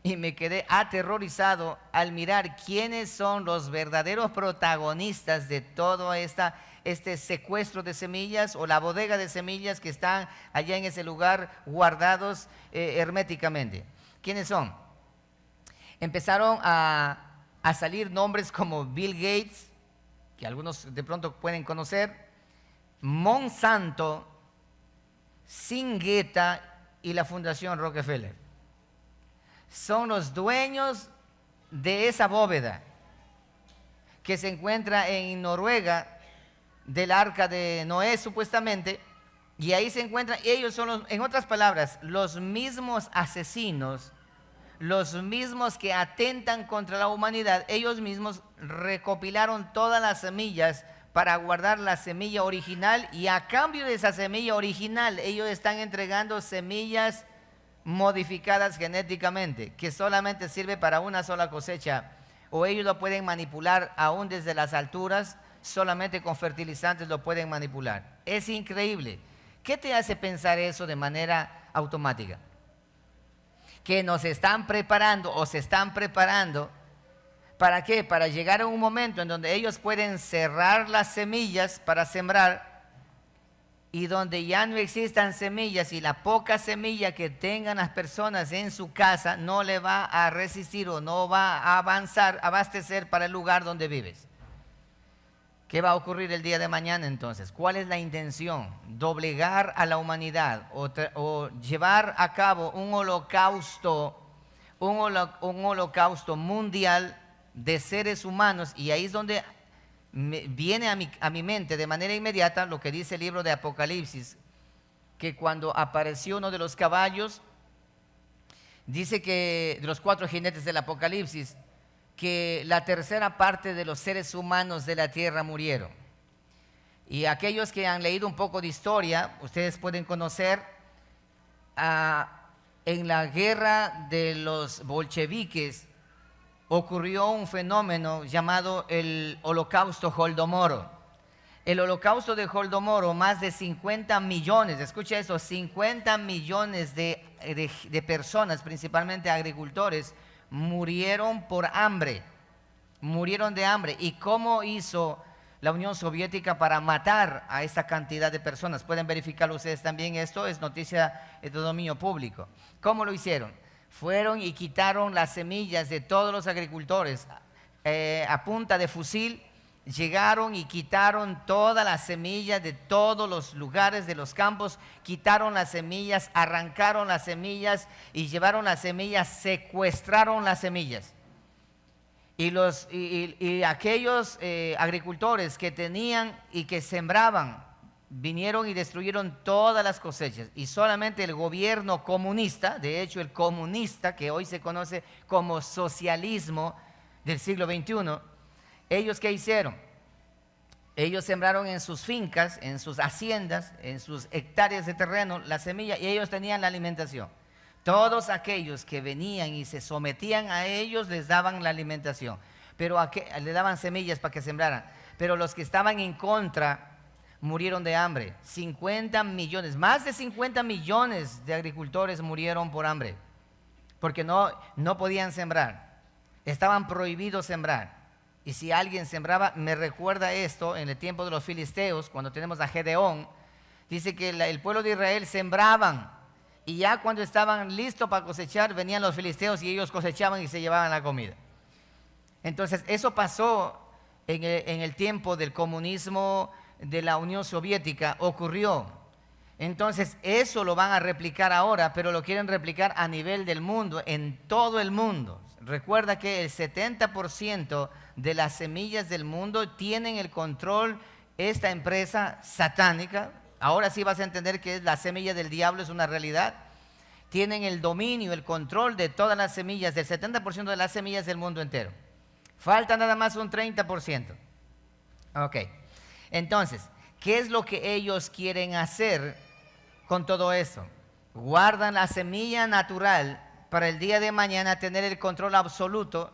S1: y me quedé aterrorizado al mirar quiénes son los verdaderos protagonistas de todo este secuestro de semillas o la bodega de semillas que están allá en ese lugar guardados herméticamente. ¿Quiénes son? Empezaron a salir nombres como Bill Gates, que algunos de pronto pueden conocer, Monsanto, Syngenta y la Fundación Rockefeller. Son los dueños de esa bóveda que se encuentra en Noruega, del Arca de Noé supuestamente, y ahí se encuentran, ellos son, en otras palabras, los mismos asesinos, los mismos que atentan contra la humanidad. Ellos mismos recopilaron todas las semillas para guardar la semilla original y a cambio de esa semilla original ellos están entregando semillas modificadas genéticamente que solamente sirve para una sola cosecha, o ellos lo pueden manipular aún desde las alturas, solamente con fertilizantes lo pueden manipular. Es increíble. ¿Qué te hace pensar eso de manera automática. Que nos están preparando o se están preparando. ¿Para qué? Para llegar a un momento en donde ellos pueden cerrar las semillas para sembrar y donde ya no existan semillas y la poca semilla que tengan las personas en su casa no le va a resistir o no va a avanzar, abastecer para el lugar donde vives. ¿Qué va a ocurrir el día de mañana entonces? ¿Cuál es la intención? ¿Doblegar a la humanidad o llevar a cabo un holocausto mundial de seres humanos? Y ahí es donde viene a mi mente de manera inmediata lo que dice el libro de Apocalipsis, que cuando apareció uno de los caballos, dice que de los 4 jinetes del Apocalipsis, que la tercera parte de los seres humanos de la tierra murieron. Y aquellos que han leído un poco de historia, ustedes pueden conocer en la guerra de los bolcheviques ocurrió un fenómeno llamado el Holocausto Holodomoro. El Holocausto de Holodomoro, más de 50 millones, escucha eso, 50 millones de personas, principalmente agricultores, murieron por hambre, murieron de hambre. ¿Y cómo hizo la Unión Soviética para matar a esta cantidad de personas? Pueden verificarlo ustedes también, esto es noticia de dominio público. ¿Cómo lo hicieron? Fueron y quitaron las semillas de todos los agricultores a punta de fusil. Llegaron y quitaron todas las semillas de todos los lugares de los campos, quitaron las semillas, arrancaron las semillas y llevaron las semillas, secuestraron las semillas. Y aquellos agricultores que tenían y que sembraban, vinieron y destruyeron todas las cosechas. Y solamente el gobierno comunista, de hecho el comunista, que hoy se conoce como socialismo del siglo XXI, ¿ellos qué hicieron? Ellos sembraron en sus fincas, en sus haciendas, en sus hectáreas de terreno la semilla y ellos tenían la alimentación. Todos aquellos que venían y se sometían a ellos les daban la alimentación, pero le daban semillas para que sembraran. Pero los que estaban en contra murieron de hambre. 50 millones, más de 50 millones de agricultores murieron por hambre, porque no podían sembrar, estaban prohibidos sembrar. Y si alguien sembraba, me recuerda esto en el tiempo de los filisteos, cuando tenemos a Gedeón, dice que el pueblo de Israel sembraban, y ya cuando estaban listos para cosechar, venían los filisteos y ellos cosechaban y se llevaban la comida. Entonces, eso pasó en el tiempo del comunismo de la Unión Soviética, ocurrió. Entonces, eso lo van a replicar ahora, pero lo quieren replicar a nivel del mundo, en todo el mundo. Recuerda que el 70% de las semillas del mundo tienen el control esta empresa satánica. Ahora sí vas a entender que la semilla del diablo es una realidad. Tienen el dominio, el control de todas las semillas, del 70% de las semillas del mundo entero. Falta nada más un 30%. Ok. Entonces, ¿qué es lo que ellos quieren hacer con todo eso? Guardan la semilla natural para el día de mañana tener el control absoluto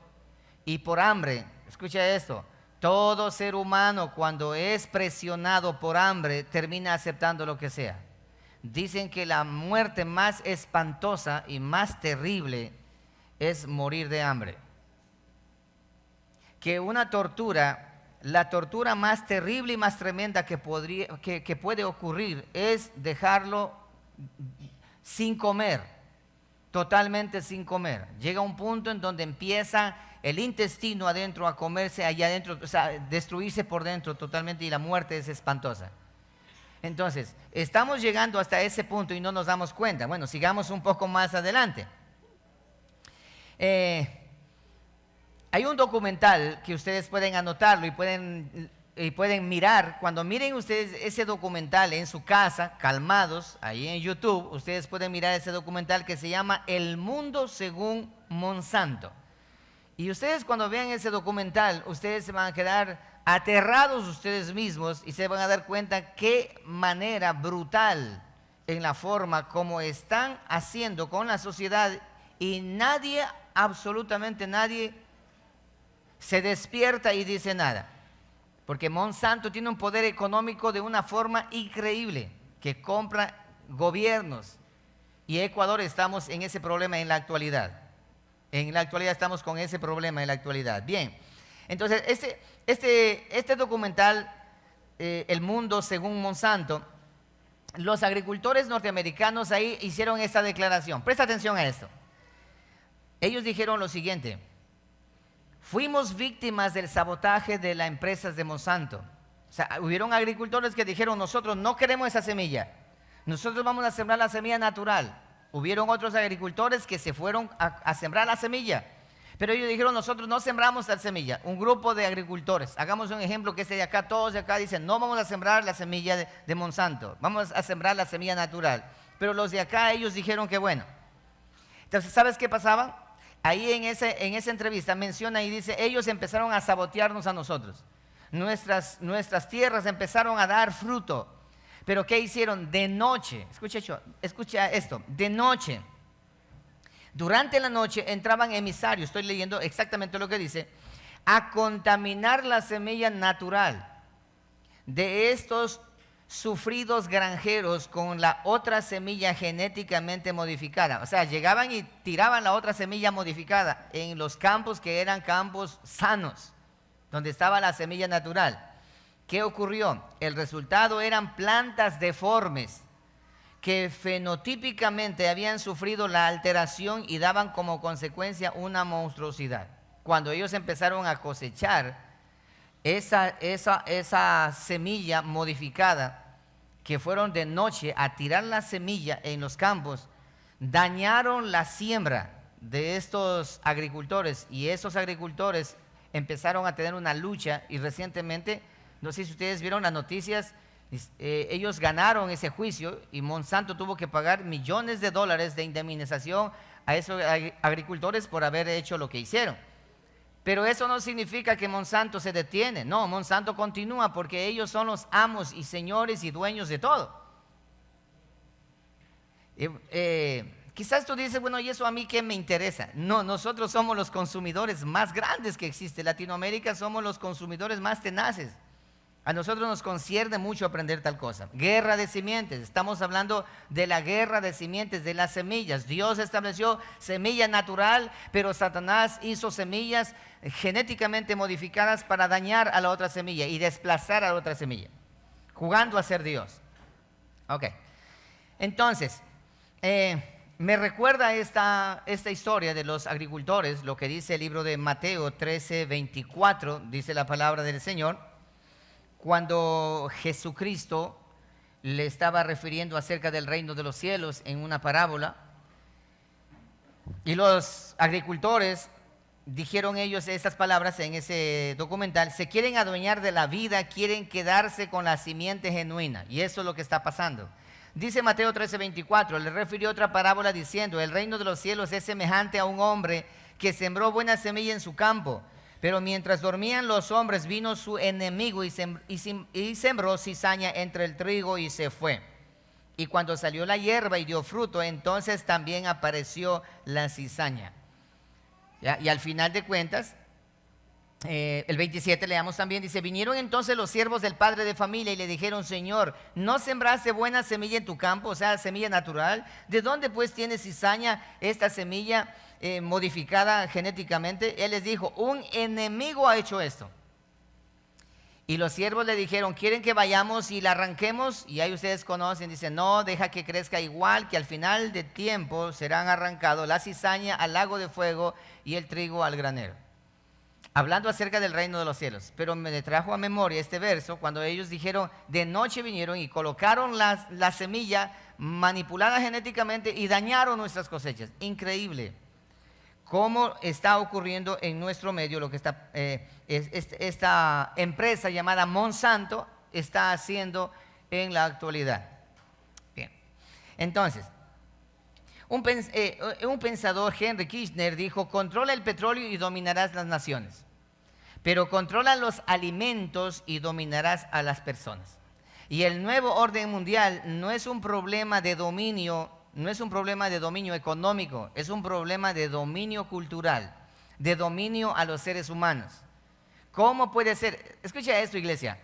S1: y por hambre. Escucha esto, todo ser humano cuando es presionado por hambre termina aceptando lo que sea. Dicen que la muerte más espantosa y más terrible es morir de hambre. Que una tortura, la tortura más terrible y más tremenda que puede ocurrir es dejarlo sin comer, totalmente sin comer. Llega un punto en donde empieza el intestino adentro a comerse allá adentro, o sea, destruirse por dentro totalmente, y la muerte es espantosa. Entonces, estamos llegando hasta ese punto y no nos damos cuenta. Bueno, sigamos un poco más adelante. Hay un documental que ustedes pueden anotarlo y pueden mirar. Cuando miren ustedes ese documental en su casa, calmados, ahí en YouTube, ustedes pueden mirar ese documental que se llama El Mundo Según Monsanto. Y ustedes cuando vean ese documental, ustedes se van a quedar aterrados ustedes mismos y se van a dar cuenta qué manera brutal en la forma como están haciendo con la sociedad, y nadie, absolutamente nadie, se despierta y dice nada. Porque Monsanto tiene un poder económico de una forma increíble, que compra gobiernos, Y Ecuador estamos en ese problema en la actualidad. En la actualidad estamos con ese problema en la actualidad. Bien, entonces este documental, El Mundo según Monsanto, los agricultores norteamericanos ahí hicieron esta declaración. Presta atención a esto. Ellos dijeron lo siguiente: fuimos víctimas del sabotaje de las empresas de Monsanto. O sea, hubieron agricultores que dijeron, nosotros no queremos esa semilla, nosotros vamos a sembrar la semilla natural. Hubieron otros agricultores que se fueron a sembrar la semilla, pero ellos dijeron, nosotros no sembramos la semilla. Un grupo de agricultores, hagamos un ejemplo que es de acá, todos de acá dicen, no vamos a sembrar la semilla de Monsanto, vamos a sembrar la semilla natural. Pero los de acá, ellos dijeron que bueno. Entonces, ¿sabes qué pasaba? Ahí en esa entrevista menciona y dice, ellos empezaron a sabotearnos a nosotros. Nuestras tierras empezaron a dar fruto. Pero ¿qué hicieron? De noche, escucha esto, de noche, durante la noche entraban emisarios, estoy leyendo exactamente lo que dice, a contaminar la semilla natural de estos sufridos granjeros con la otra semilla genéticamente modificada. O sea, llegaban y tiraban la otra semilla modificada en los campos que eran campos sanos, donde estaba la semilla natural. ¿Qué ocurrió? El resultado eran plantas deformes que fenotípicamente habían sufrido la alteración y daban como consecuencia una monstruosidad. Cuando ellos empezaron a cosechar esa semilla modificada, que fueron de noche a tirar la semilla en los campos, dañaron la siembra de estos agricultores, y esos agricultores empezaron a tener una lucha, y recientemente, no sé si ustedes vieron las noticias, ellos ganaron ese juicio y Monsanto tuvo que pagar millones de dólares de indemnización a esos agricultores por haber hecho lo que hicieron. Pero eso no significa que Monsanto se detiene. No, Monsanto continúa porque ellos son los amos y señores y dueños de todo. Quizás tú dices, bueno, ¿y eso a mí qué me interesa? No, nosotros somos los consumidores más grandes que existe. Latinoamérica somos los consumidores más tenaces. A nosotros nos concierne mucho aprender tal cosa. Guerra de simientes. Estamos hablando de la guerra de simientes, de las semillas. Dios estableció semilla natural, pero Satanás hizo semillas genéticamente modificadas para dañar a la otra semilla y desplazar a la otra semilla, jugando a ser Dios. Ok. Entonces, me recuerda esta historia de los agricultores, lo que dice el libro de Mateo 13:24, dice la palabra del Señor. Cuando Jesucristo le estaba refiriendo acerca del reino de los cielos en una parábola, y los agricultores dijeron ellos estas palabras en ese documental: se quieren adueñar de la vida, quieren quedarse con la simiente genuina, y eso es lo que está pasando. Dice Mateo 13:24, le refirió otra parábola diciendo, el reino de los cielos es semejante a un hombre que sembró buena semilla en su campo. Pero mientras dormían los hombres, vino su enemigo y sembró cizaña entre el trigo y se fue. Y cuando salió la hierba y dio fruto, entonces también apareció la cizaña. ¿Ya? Y al final de cuentas, el 27 leamos también, dice, vinieron entonces los siervos del padre de familia y le dijeron, Señor, ¿no sembraste buena semilla en tu campo, o sea, semilla natural? ¿De dónde pues tiene cizaña esta semilla modificada genéticamente? Él les dijo, un enemigo ha hecho esto. Y los siervos le dijeron, ¿quieren que vayamos y la arranquemos? Y ahí ustedes conocen, dicen, no, deja que crezca igual, que al final de tiempo serán arrancados la cizaña al lago de fuego y el trigo al granero. Hablando acerca del reino de los cielos. Pero me trajo a memoria este verso cuando ellos dijeron, de noche vinieron y colocaron la semilla manipulada genéticamente y dañaron nuestras cosechas. Increíble cómo está ocurriendo en nuestro medio lo que esta empresa llamada Monsanto está haciendo en la actualidad. Bien, entonces, un pensador, Henry Kissinger, dijo, controla el petróleo y dominarás las naciones, pero controla los alimentos y dominarás a las personas. Y el nuevo orden mundial no es un problema de dominio, no es un problema de dominio económico, es un problema de dominio cultural, de dominio a los seres humanos. ¿Cómo puede ser? Escucha esto, iglesia.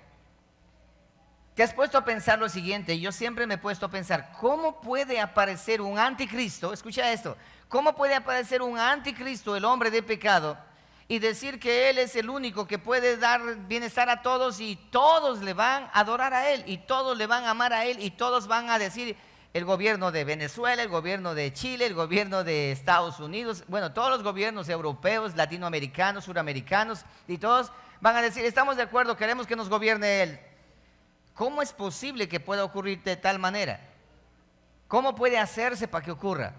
S1: ¿Te has puesto a pensar lo siguiente? Yo siempre me he puesto a pensar, ¿cómo puede aparecer un anticristo? Escucha esto, ¿cómo puede aparecer un anticristo, el hombre de pecado, y decir que él es el único que puede dar bienestar a todos y todos le van a adorar a él y todos le van a amar a él y todos van a decir, el gobierno de Venezuela, el gobierno de Chile, el gobierno de Estados Unidos, bueno, todos los gobiernos europeos, latinoamericanos, suramericanos, y todos van a decir, estamos de acuerdo, queremos que nos gobierne él? ¿Cómo es posible que pueda ocurrir de tal manera? ¿Cómo puede hacerse para que ocurra?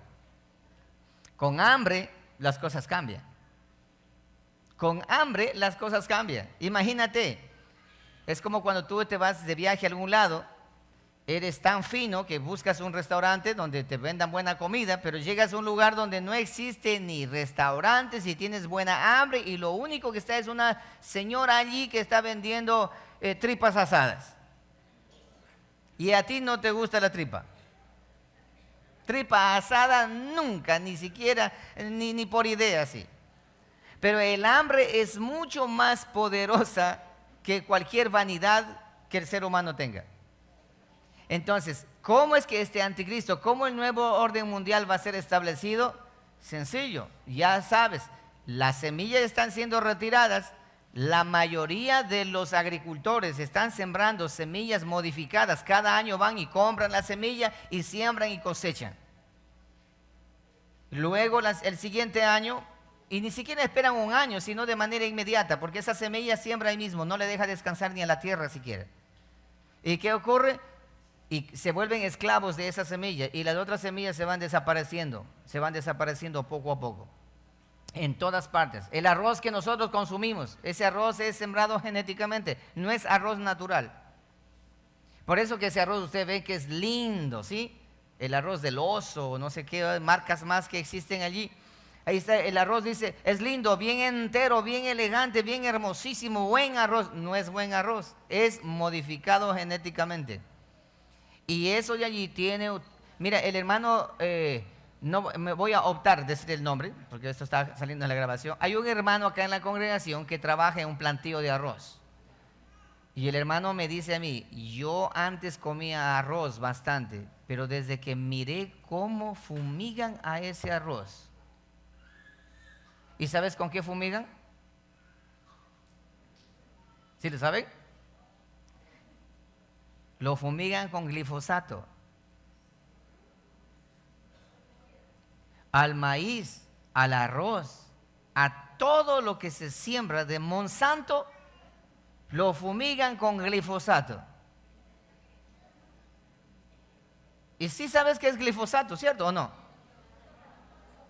S1: Con hambre las cosas cambian. Con hambre las cosas cambian. Imagínate, es como cuando tú te vas de viaje a algún lado, eres tan fino que buscas un restaurante donde te vendan buena comida, pero llegas a un lugar donde no existe ni restaurantes y tienes buena hambre y lo único que está es una señora allí que está vendiendo tripas asadas. Y a ti no te gusta la tripa. Tripa asada nunca, ni siquiera, ni por idea, sí. Pero el hambre es mucho más poderosa que cualquier vanidad que el ser humano tenga. Entonces, ¿cómo es que este anticristo, cómo el nuevo orden mundial va a ser establecido? Sencillo, ya sabes, las semillas están siendo retiradas. La mayoría de los agricultores están sembrando semillas modificadas. Cada año van y compran la semilla y siembran y cosechan. Luego el siguiente año, y ni siquiera esperan un año, sino de manera inmediata, porque esa semilla siembra ahí mismo, no le deja descansar ni a la tierra siquiera. ¿Y qué ocurre? Y se vuelven esclavos de esa semilla y las otras semillas se van desapareciendo poco a poco. En todas partes. El arroz que nosotros consumimos, ese arroz es sembrado genéticamente, no es arroz natural. Por eso que ese arroz usted ve que es lindo, ¿sí? El arroz del Oso, no sé qué marcas más que existen allí. Ahí está, el arroz dice, es lindo, bien entero, bien elegante, bien hermosísimo, buen arroz. No es buen arroz, es modificado genéticamente. Y eso de allí tiene, mira, el hermano... no me voy a optar decir el nombre, porque esto está saliendo en la grabación. Hay un hermano acá en la congregación que trabaja en un plantío de arroz. Y el hermano me dice a mí, yo antes comía arroz bastante, pero desde que miré cómo fumigan a ese arroz. ¿Y sabes con qué fumigan? ¿Sí lo saben? Lo fumigan con glifosato. Al maíz, al arroz, a todo lo que se siembra de Monsanto, lo fumigan con glifosato. Y sí sabes qué es glifosato, ¿cierto o no?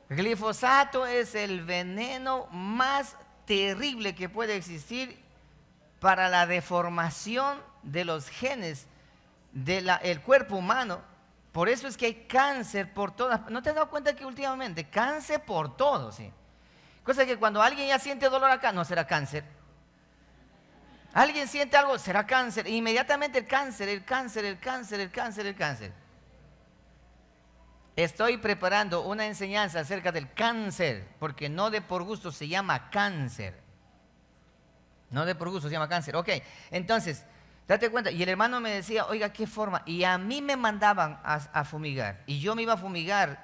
S1: Glifosato es el veneno más terrible que puede existir para la deformación de los genes del cuerpo humano. Por eso es que hay cáncer por todas. ¿No te has dado cuenta que últimamente cáncer por todo? ¿Sí? Cosa que cuando alguien ya siente dolor acá, no será cáncer. Alguien siente algo, será cáncer. Inmediatamente el cáncer. Estoy preparando una enseñanza acerca del cáncer, porque no de por gusto se llama cáncer. No de por gusto se llama cáncer. Ok, entonces... Date cuenta, y el hermano me decía, oiga, ¿qué forma? Y a mí me mandaban a fumigar, y yo me iba a fumigar,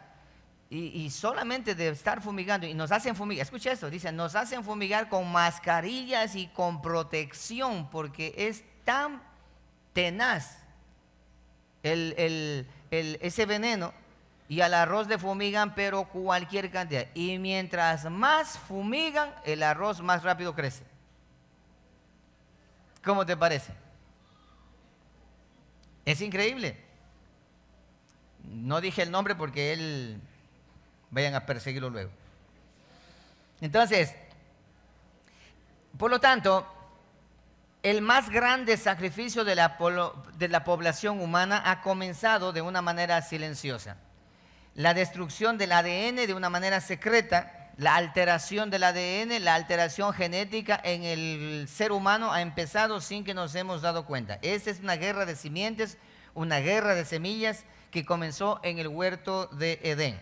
S1: y solamente de estar fumigando, y nos hacen fumigar, escucha esto, dicen, nos hacen fumigar con mascarillas y con protección, porque es tan tenaz ese veneno, y al arroz le fumigan, pero cualquier cantidad, y mientras más fumigan, el arroz más rápido crece. ¿Cómo te parece? Es increíble. No dije el nombre porque él vayan a perseguirlo luego. Entonces, por lo tanto, el más grande sacrificio de la población humana ha comenzado de una manera silenciosa. La destrucción del ADN de una manera secreta, la alteración del ADN, la alteración genética en el ser humano ha empezado sin que nos hemos dado cuenta. Esta es una guerra de simientes, una guerra de semillas que comenzó en el huerto de Edén.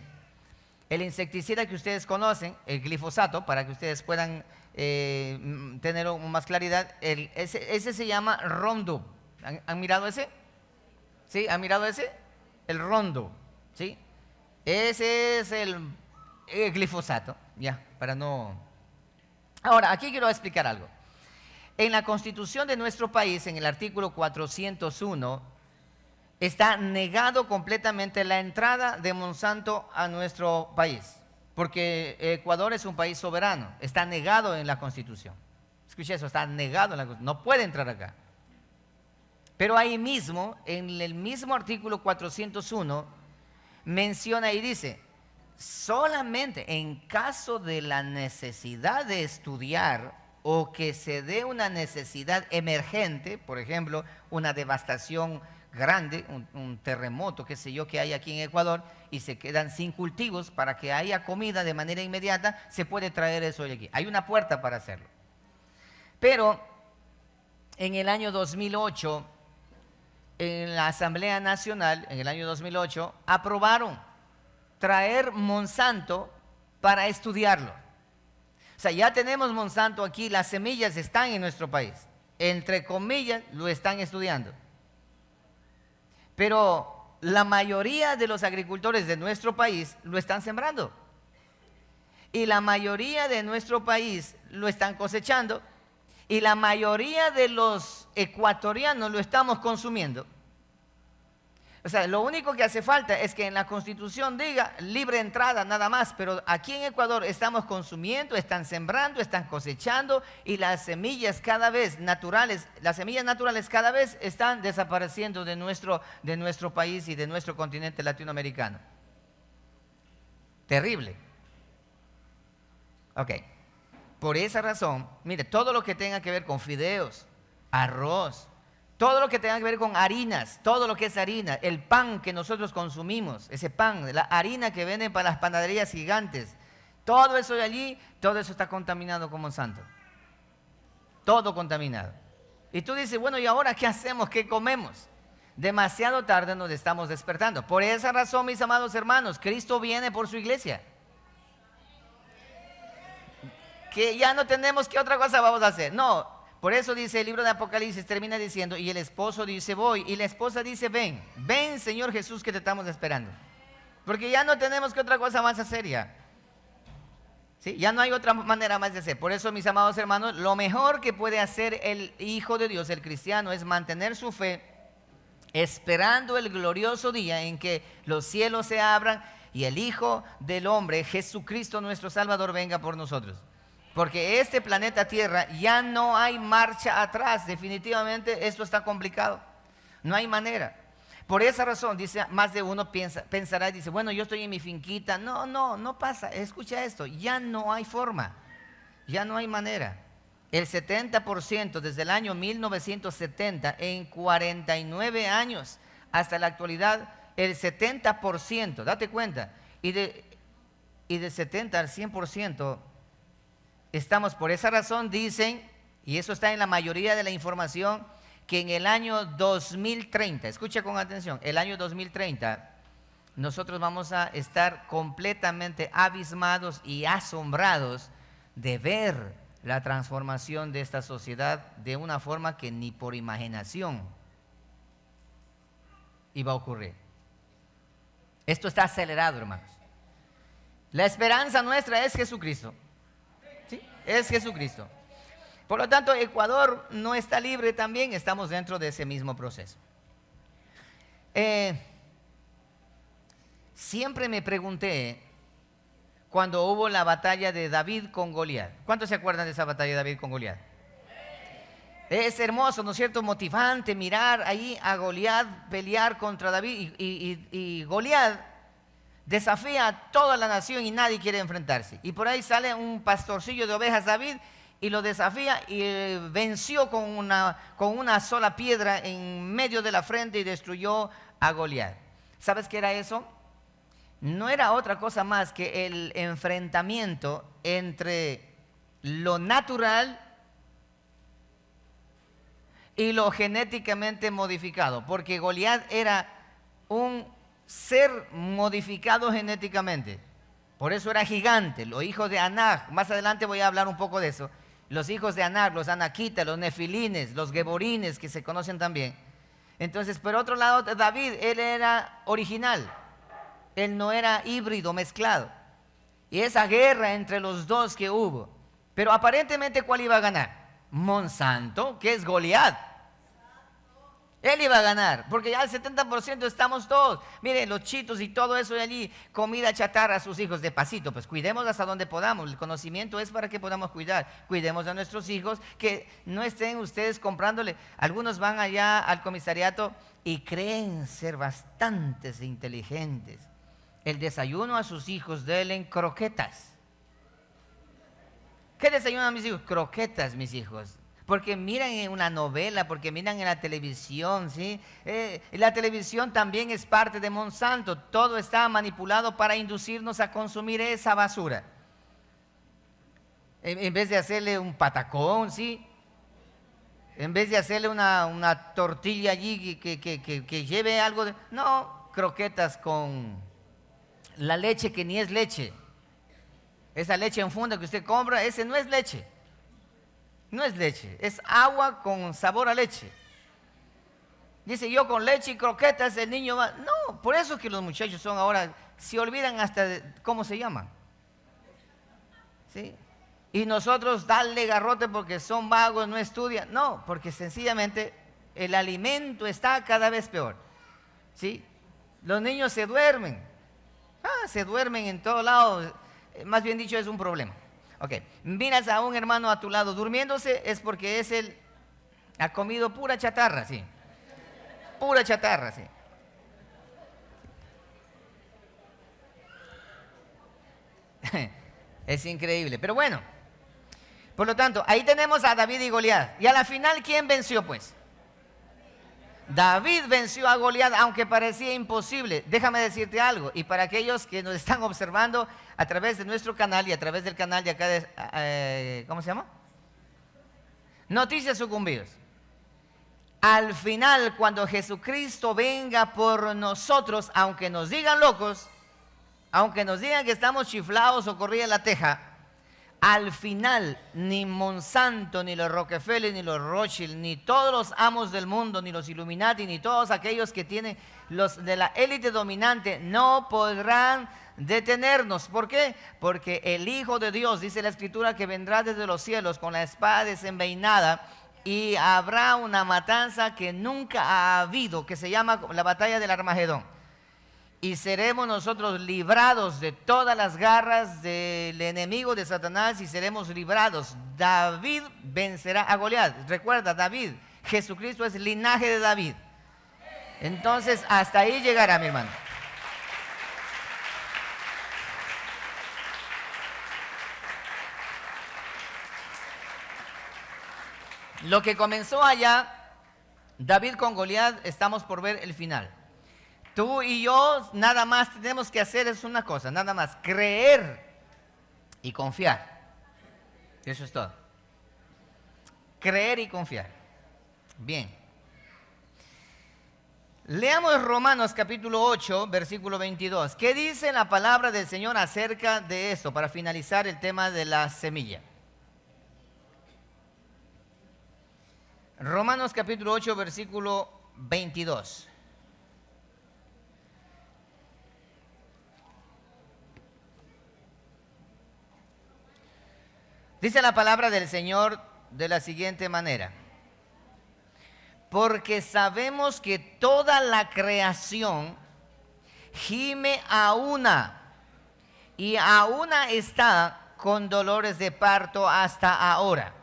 S1: El insecticida que ustedes conocen, el glifosato, para que ustedes puedan tener más claridad, ese se llama Roundup. ¿Han mirado ese? ¿Sí? ¿Han mirado ese? El rondo, ¿sí? Ese es el glifosato, ya, para no... Ahora, aquí quiero explicar algo. En la Constitución de nuestro país, en el artículo 401, está negado completamente la entrada de Monsanto a nuestro país, porque Ecuador es un país soberano, está negado en la Constitución. Escuche eso, está negado en la Constitución, no puede entrar acá. Pero ahí mismo, en el mismo artículo 401, menciona y dice, solamente en caso de la necesidad de estudiar o que se dé una necesidad emergente, por ejemplo, una devastación grande, un terremoto, qué sé yo, que hay aquí en Ecuador, y se quedan sin cultivos para que haya comida de manera inmediata, se puede traer eso de aquí. Hay una puerta para hacerlo. Pero en el año 2008, en la Asamblea Nacional, en el año 2008, aprobaron traer Monsanto para estudiarlo. O sea, ya tenemos Monsanto aquí, las semillas están en nuestro país. Entre comillas, lo están estudiando. Pero la mayoría de los agricultores de nuestro país lo están sembrando. Y la mayoría de nuestro país lo están cosechando. Y la mayoría de los ecuatorianos lo estamos consumiendo. O sea, lo único que hace falta es que en la Constitución diga libre entrada nada más, pero aquí en Ecuador estamos consumiendo, están sembrando, están cosechando y las semillas cada vez naturales, las semillas naturales cada vez están desapareciendo de nuestro país y de nuestro continente latinoamericano. Terrible. Ok. Por esa razón, mire, todo lo que tenga que ver con fideos, arroz, todo lo que tenga que ver con harinas, todo lo que es harina, el pan que nosotros consumimos, ese pan, la harina que venden para las panaderías gigantes, todo eso de allí, todo eso está contaminado con Monsanto. Todo contaminado. Y tú dices, bueno, ¿y ahora qué hacemos? ¿Qué comemos? Demasiado tarde nos estamos despertando. Por esa razón, mis amados hermanos, Cristo viene por su iglesia. Que ya no tenemos qué otra cosa vamos a hacer. No. Por eso dice el libro de Apocalipsis, termina diciendo, y el esposo dice, voy, y la esposa dice, ven, ven Señor Jesús que te estamos esperando. Porque ya no tenemos que otra cosa más hacer ya. ¿Sí? Ya no hay otra manera más de hacer. Por eso, mis amados hermanos, lo mejor que puede hacer el Hijo de Dios, el cristiano, es mantener su fe, esperando el glorioso día en que los cielos se abran y el Hijo del Hombre, Jesucristo nuestro Salvador, venga por nosotros. Porque este planeta Tierra ya no hay marcha atrás. Definitivamente esto está complicado. No hay manera. Por esa razón, dice, más de uno pensará y dice, bueno, yo estoy en mi finquita. No pasa. Escucha esto. Ya no hay forma. Ya no hay manera. El 70% desde el año 1970, en 49 años, hasta la actualidad, el 70%, date cuenta, y de 70 al 100%, estamos, por esa razón dicen, y eso está en la mayoría de la información, que en el año 2030, escucha con atención, el año 2030, nosotros vamos a estar completamente abismados y asombrados de ver la transformación de esta sociedad de una forma que ni por imaginación iba a ocurrir. Esto está acelerado, hermanos. La esperanza nuestra es Jesucristo. ¿Sí? Es Jesucristo. Por lo tanto, Ecuador no está libre también, estamos dentro de ese mismo proceso. Siempre me pregunté, cuando hubo la batalla de David con Goliat, ¿cuántos se acuerdan de esa batalla de David con Goliat? Es hermoso, ¿no es cierto? Motivante mirar ahí a Goliat pelear contra David y Goliat desafía a toda la nación y nadie quiere enfrentarse. Y por ahí sale un pastorcillo de ovejas David y lo desafía y venció con una sola piedra en medio de la frente y destruyó a Goliat. ¿Sabes qué era eso? No era otra cosa más que el enfrentamiento entre lo natural y lo genéticamente modificado, porque Goliat era un ser modificado genéticamente. Por eso era gigante. Los hijos de Anak, más adelante voy a hablar un poco de eso. Los hijos de Anak, los anaquitas, los nefilines, los geborines que se conocen también, Entonces, por otro lado, David, él era original. Él no era híbrido, mezclado. Y esa guerra entre los dos que hubo. Pero aparentemente, ¿cuál iba a ganar? Monsanto, que es Goliat. Él iba a ganar, porque ya el 70% estamos todos. Miren, los chitos y todo eso de allí, comida chatarra a sus hijos, de pasito, pues cuidemos hasta donde podamos. El conocimiento es para que podamos cuidar. Cuidemos a nuestros hijos, que no estén ustedes comprándole. Algunos van allá al comisariato y creen ser bastantes inteligentes. El desayuno a sus hijos, denle croquetas. ¿Qué desayunan mis hijos? Croquetas, mis hijos. Porque miran en una novela, porque miran en la televisión, ¿sí? La televisión también es parte de Monsanto. Todo está manipulado para inducirnos a consumir esa basura. En vez de hacerle un patacón, ¿sí? En vez de hacerle una tortilla allí que lleve algo de... No, croquetas con la leche que ni es leche. Esa leche en funda que usted compra, ese no es leche. No es leche, es agua con sabor a leche. Dice, yo con leche y croquetas, el niño va... No, por eso que los muchachos son ahora, se olvidan hasta de cómo se llaman. ¿Sí? Y nosotros darle garrote porque son vagos, no estudian. No, porque sencillamente el alimento está cada vez peor. ¿Sí? Los niños se duermen. Se duermen en todos lados. Más bien dicho, es un problema. Ok, miras a un hermano a tu lado durmiéndose, es porque ha comido pura chatarra, sí. Pura chatarra, sí. Es increíble, pero bueno. Por lo tanto, ahí tenemos a David y Goliat. Y a la final, ¿quién venció pues? David venció a Goliat, aunque parecía imposible. Déjame decirte algo, y para aquellos que nos están observando a través de nuestro canal y a través del canal de acá de, ¿cómo se llama? Noticias Sucumbidos. Al final, cuando Jesucristo venga por nosotros, aunque nos digan locos, aunque nos digan que estamos chiflados o corrida la teja, al final, ni Monsanto, ni los Rockefeller, ni los Rothschild, ni todos los amos del mundo, ni los Illuminati, ni todos aquellos que tienen los de la élite dominante, no podrán detenernos. ¿Por qué? Porque el Hijo de Dios, dice la Escritura, que vendrá desde los cielos con la espada desenvainada, y habrá una matanza que nunca ha habido, que se llama la batalla del Armagedón. Y seremos nosotros librados de todas las garras del enemigo de Satanás, y seremos librados. David vencerá a Goliat. Recuerda, David, Jesucristo es linaje de David. Entonces, hasta ahí llegará, mi hermano. Lo que comenzó allá, David con Goliat, estamos por ver el final. Tú y yo nada más tenemos que hacer es una cosa, nada más, creer y confiar. Eso es todo. Creer y confiar. Bien. Leamos Romanos capítulo 8, versículo 22. ¿Qué dice la palabra del Señor acerca de esto para finalizar el tema de la semilla? Romanos capítulo 8, versículo 22. Dice la palabra del Señor de la siguiente manera: porque sabemos que toda la creación gime a una, y a una está con dolores de parto hasta ahora.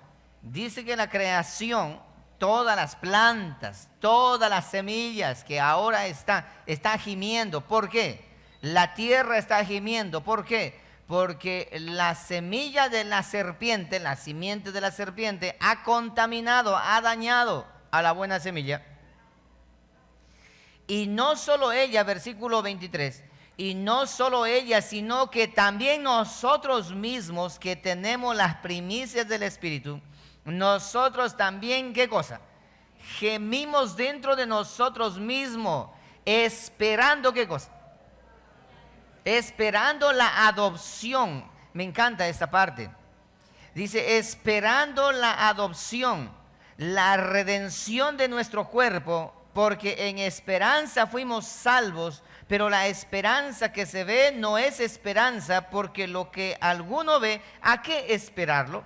S1: Dice que la creación, todas las plantas, todas las semillas que ahora está gimiendo. ¿Por qué? La tierra está gimiendo. ¿Por qué? Porque la semilla de la serpiente, la simiente de la serpiente, ha contaminado, ha dañado a la buena semilla. Y no solo ella, versículo 23, y no solo ella, sino que también nosotros mismos que tenemos las primicias del Espíritu, nosotros también, ¿qué cosa? Gemimos dentro de nosotros mismos, esperando, ¿qué cosa? Esperando la adopción. Me encanta esta parte. Dice, esperando la adopción, la redención de nuestro cuerpo, porque en esperanza fuimos salvos, pero la esperanza que se ve no es esperanza, porque lo que alguno ve, ¿a qué esperarlo?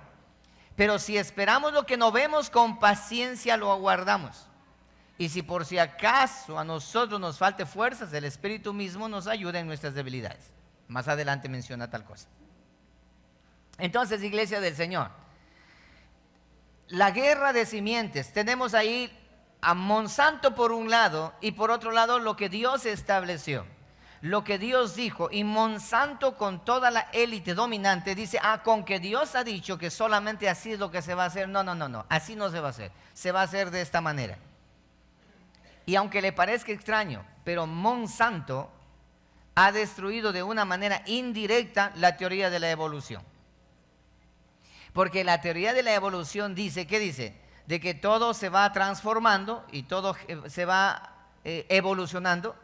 S1: Pero si esperamos lo que no vemos, con paciencia lo aguardamos. Y si por si acaso a nosotros nos falte fuerzas, el Espíritu mismo nos ayuda en nuestras debilidades. Más adelante menciona tal cosa. Entonces, iglesia del Señor, la guerra de simientes, tenemos ahí a Monsanto por un lado y por otro lado lo que Dios estableció, lo que Dios dijo. Y Monsanto, con toda la élite dominante, dice, con que Dios ha dicho que solamente así es lo que se va a hacer. No, así no se va a hacer, se va a hacer de esta manera. Y aunque le parezca extraño, pero Monsanto ha destruido de una manera indirecta la teoría de la evolución. Porque la teoría de la evolución dice, ¿qué dice? De que todo se va transformando y todo se va evolucionando.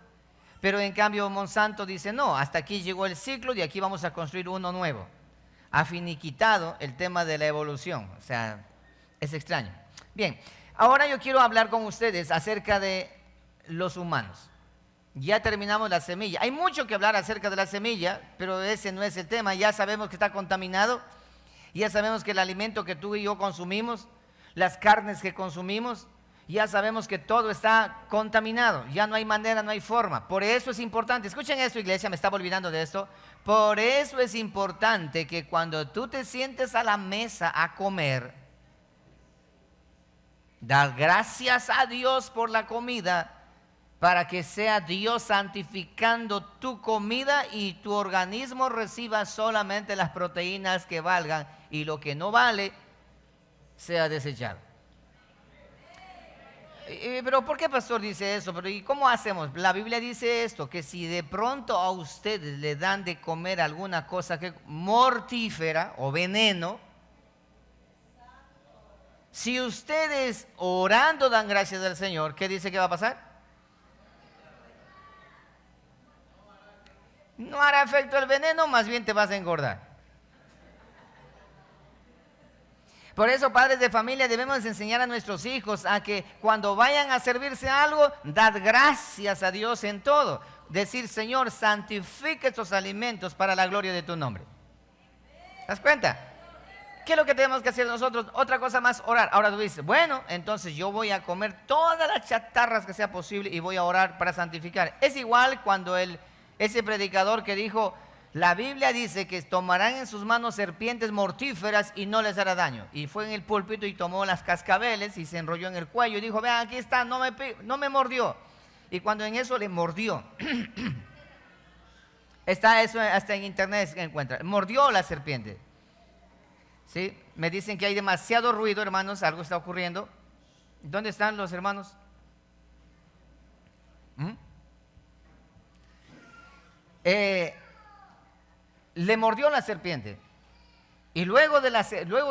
S1: Pero en cambio Monsanto dice, no, hasta aquí llegó el ciclo y aquí vamos a construir uno nuevo. Ha finiquitado el tema de la evolución. O sea, es extraño. Bien, ahora yo quiero hablar con ustedes acerca de los humanos. Ya terminamos la semilla. Hay mucho que hablar acerca de la semilla, pero ese no es el tema. Ya sabemos que está contaminado. Ya sabemos que el alimento que tú y yo consumimos, las carnes que consumimos, ya sabemos que todo está contaminado. Ya no hay manera, no hay forma. Por eso es importante, escuchen esto, iglesia, me estaba olvidando de esto. Por eso es importante que cuando tú te sientes a la mesa a comer, dar gracias a Dios por la comida, para que sea Dios santificando tu comida y tu organismo reciba solamente las proteínas que valgan y lo que no vale sea desechado. Pero ¿por qué, pastor, dice eso? Pero ¿y cómo hacemos? La Biblia dice esto, que si de pronto a ustedes le dan de comer alguna cosa que mortífera o veneno, si ustedes orando dan gracias al Señor, ¿qué dice que va a pasar? No hará efecto el veneno, más bien te vas a engordar. Por eso, padres de familia, debemos enseñar a nuestros hijos a que cuando vayan a servirse algo, dad gracias a Dios en todo. Decir, Señor, santifica estos alimentos para la gloria de tu nombre. ¿Te das cuenta? ¿Qué es lo que tenemos que hacer nosotros? Otra cosa más, orar. Ahora tú dices, bueno, entonces yo voy a comer todas las chatarras que sea posible y voy a orar para santificar. Es igual cuando ese predicador que dijo, la Biblia dice que tomarán en sus manos serpientes mortíferas y no les hará daño. Y fue en el púlpito y tomó las cascabeles y se enrolló en el cuello y dijo, vean, aquí está, no me mordió. Y cuando en eso le mordió, está eso hasta en internet se encuentra, mordió la serpiente. ¿Sí? Me dicen que hay demasiado ruido, hermanos, algo está ocurriendo. ¿Dónde están los hermanos? Le mordió la serpiente. Y luego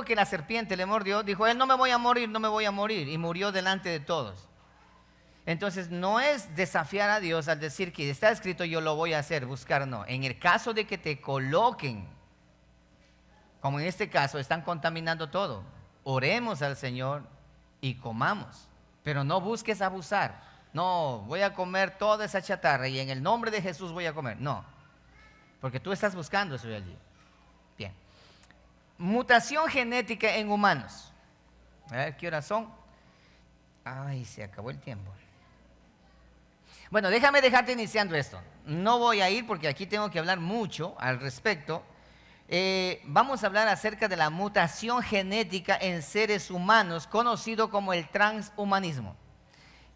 S1: que la serpiente le mordió, dijo, él no me voy a morir, no me voy a morir. Y murió delante de todos. Entonces no es desafiar a Dios al decir que está escrito yo lo voy a hacer, buscar no. En el caso de que te coloquen, como en este caso, están contaminando todo, oremos al Señor y comamos. Pero no busques abusar. No, voy a comer toda esa chatarra y en el nombre de Jesús voy a comer. No, porque tú estás buscando eso de allí. Bien. Mutación genética en humanos. A ver, ¿qué horas son? Ay, se acabó el tiempo. Bueno, déjame dejarte iniciando esto. No voy a ir porque aquí tengo que hablar mucho al respecto. Vamos a hablar acerca de la mutación genética en seres humanos, conocido como el transhumanismo.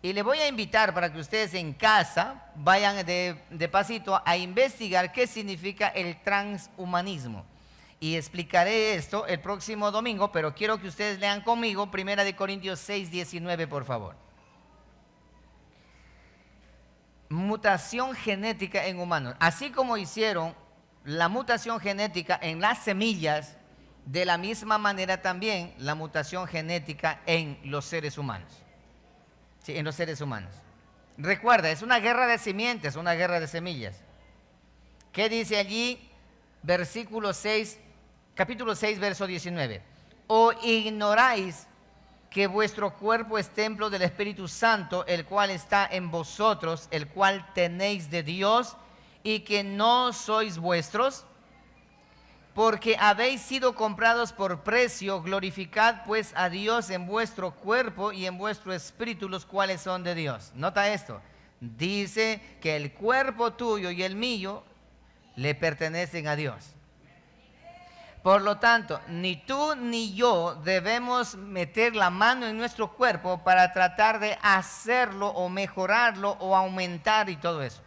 S1: Y le voy a invitar para que ustedes en casa vayan de pasito a investigar qué significa el transhumanismo. Y explicaré esto el próximo domingo, pero quiero que ustedes lean conmigo 1 Corintios 6, 19, por favor. Mutación genética en humanos. Así como hicieron la mutación genética en las semillas, de la misma manera también la mutación genética en los seres humanos. Sí, en los seres humanos. Recuerda, es una guerra de simientes, una guerra de semillas. ¿Qué dice allí? Capítulo 6, verso 19. ¿O ignoráis que vuestro cuerpo es templo del Espíritu Santo, el cual está en vosotros, el cual tenéis de Dios, y que no sois vuestros, porque habéis sido comprados por precio. Glorificad pues a Dios en vuestro cuerpo y en vuestro espíritu, los cuales son de Dios. Nota esto, dice que el cuerpo tuyo y el mío le pertenecen a Dios. Por lo tanto, ni tú ni yo debemos meter la mano en nuestro cuerpo para tratar de hacerlo o mejorarlo o aumentar y todo eso.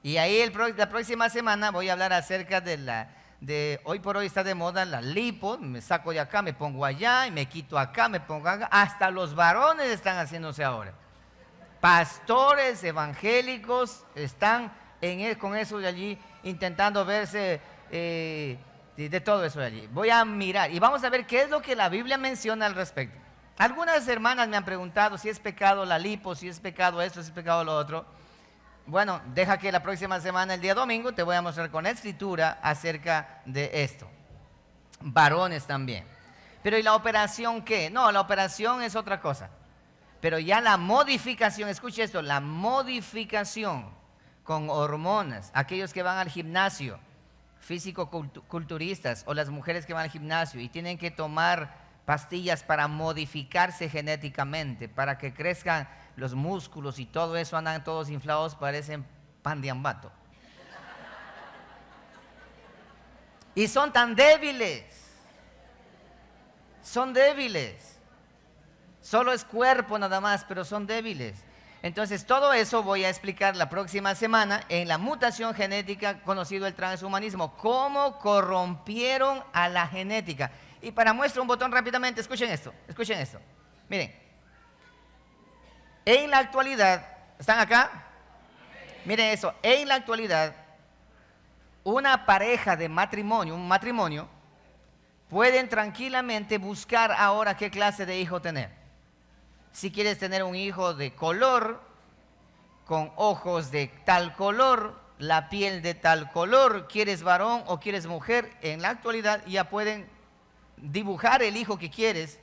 S1: Y ahí la próxima semana voy a hablar acerca de hoy por hoy está de moda la lipo. Me saco de acá, me pongo allá, y me quito acá, me pongo acá. Hasta los varones están haciéndose ahora. Pastores evangélicos están con eso de allí, intentando verse de todo eso de allí. Voy a mirar y vamos a ver qué es lo que la Biblia menciona al respecto. Algunas hermanas me han preguntado si es pecado la lipo, si es pecado esto, si es pecado lo otro. Bueno, deja que la próxima semana, el día domingo, te voy a mostrar con la escritura acerca de esto. Varones también. Pero ¿y la operación qué? No, la operación es otra cosa. Pero ya la modificación, escuche esto, la modificación con hormonas, aquellos que van al gimnasio, físico-culturistas, o las mujeres que van al gimnasio y tienen que tomar pastillas para modificarse genéticamente, para que crezcan los músculos y todo eso, andan todos inflados, parecen pan de ambato. Y son tan débiles, son débiles. Solo es cuerpo nada más, pero son débiles. Entonces todo eso voy a explicar la próxima semana en la mutación genética, conocido el transhumanismo, cómo corrompieron a la genética. Y para muestra un botón rápidamente, escuchen esto. Miren, en la actualidad, ¿están acá? Miren eso, en la actualidad, una pareja de matrimonio, un matrimonio, pueden tranquilamente buscar ahora qué clase de hijo tener. Si quieres tener un hijo de color, con ojos de tal color, la piel de tal color, quieres varón o quieres mujer, en la actualidad ya pueden dibujar el hijo que quieres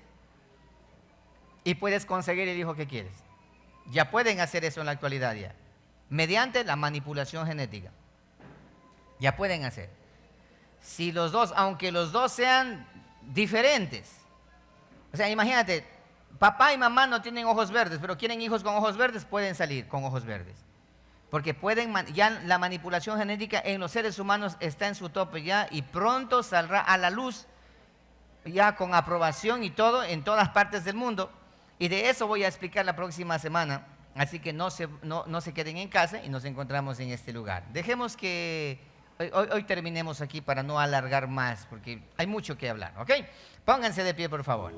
S1: y puedes conseguir el hijo que quieres. Ya pueden hacer eso en la actualidad ya, mediante la manipulación genética. Ya pueden hacer. Si los dos, aunque los dos sean diferentes, o sea, imagínate, papá y mamá no tienen ojos verdes, pero quieren hijos con ojos verdes, pueden salir con ojos verdes. Porque ya la manipulación genética en los seres humanos está en su tope ya y pronto saldrá a la luz ya con aprobación y todo en todas partes del mundo. Y de eso voy a explicar la próxima semana. Así que no se queden en casa y nos encontramos en este lugar. Dejemos que hoy terminemos aquí para no alargar más, porque hay mucho que hablar, ¿ok? Pónganse de pie, por favor.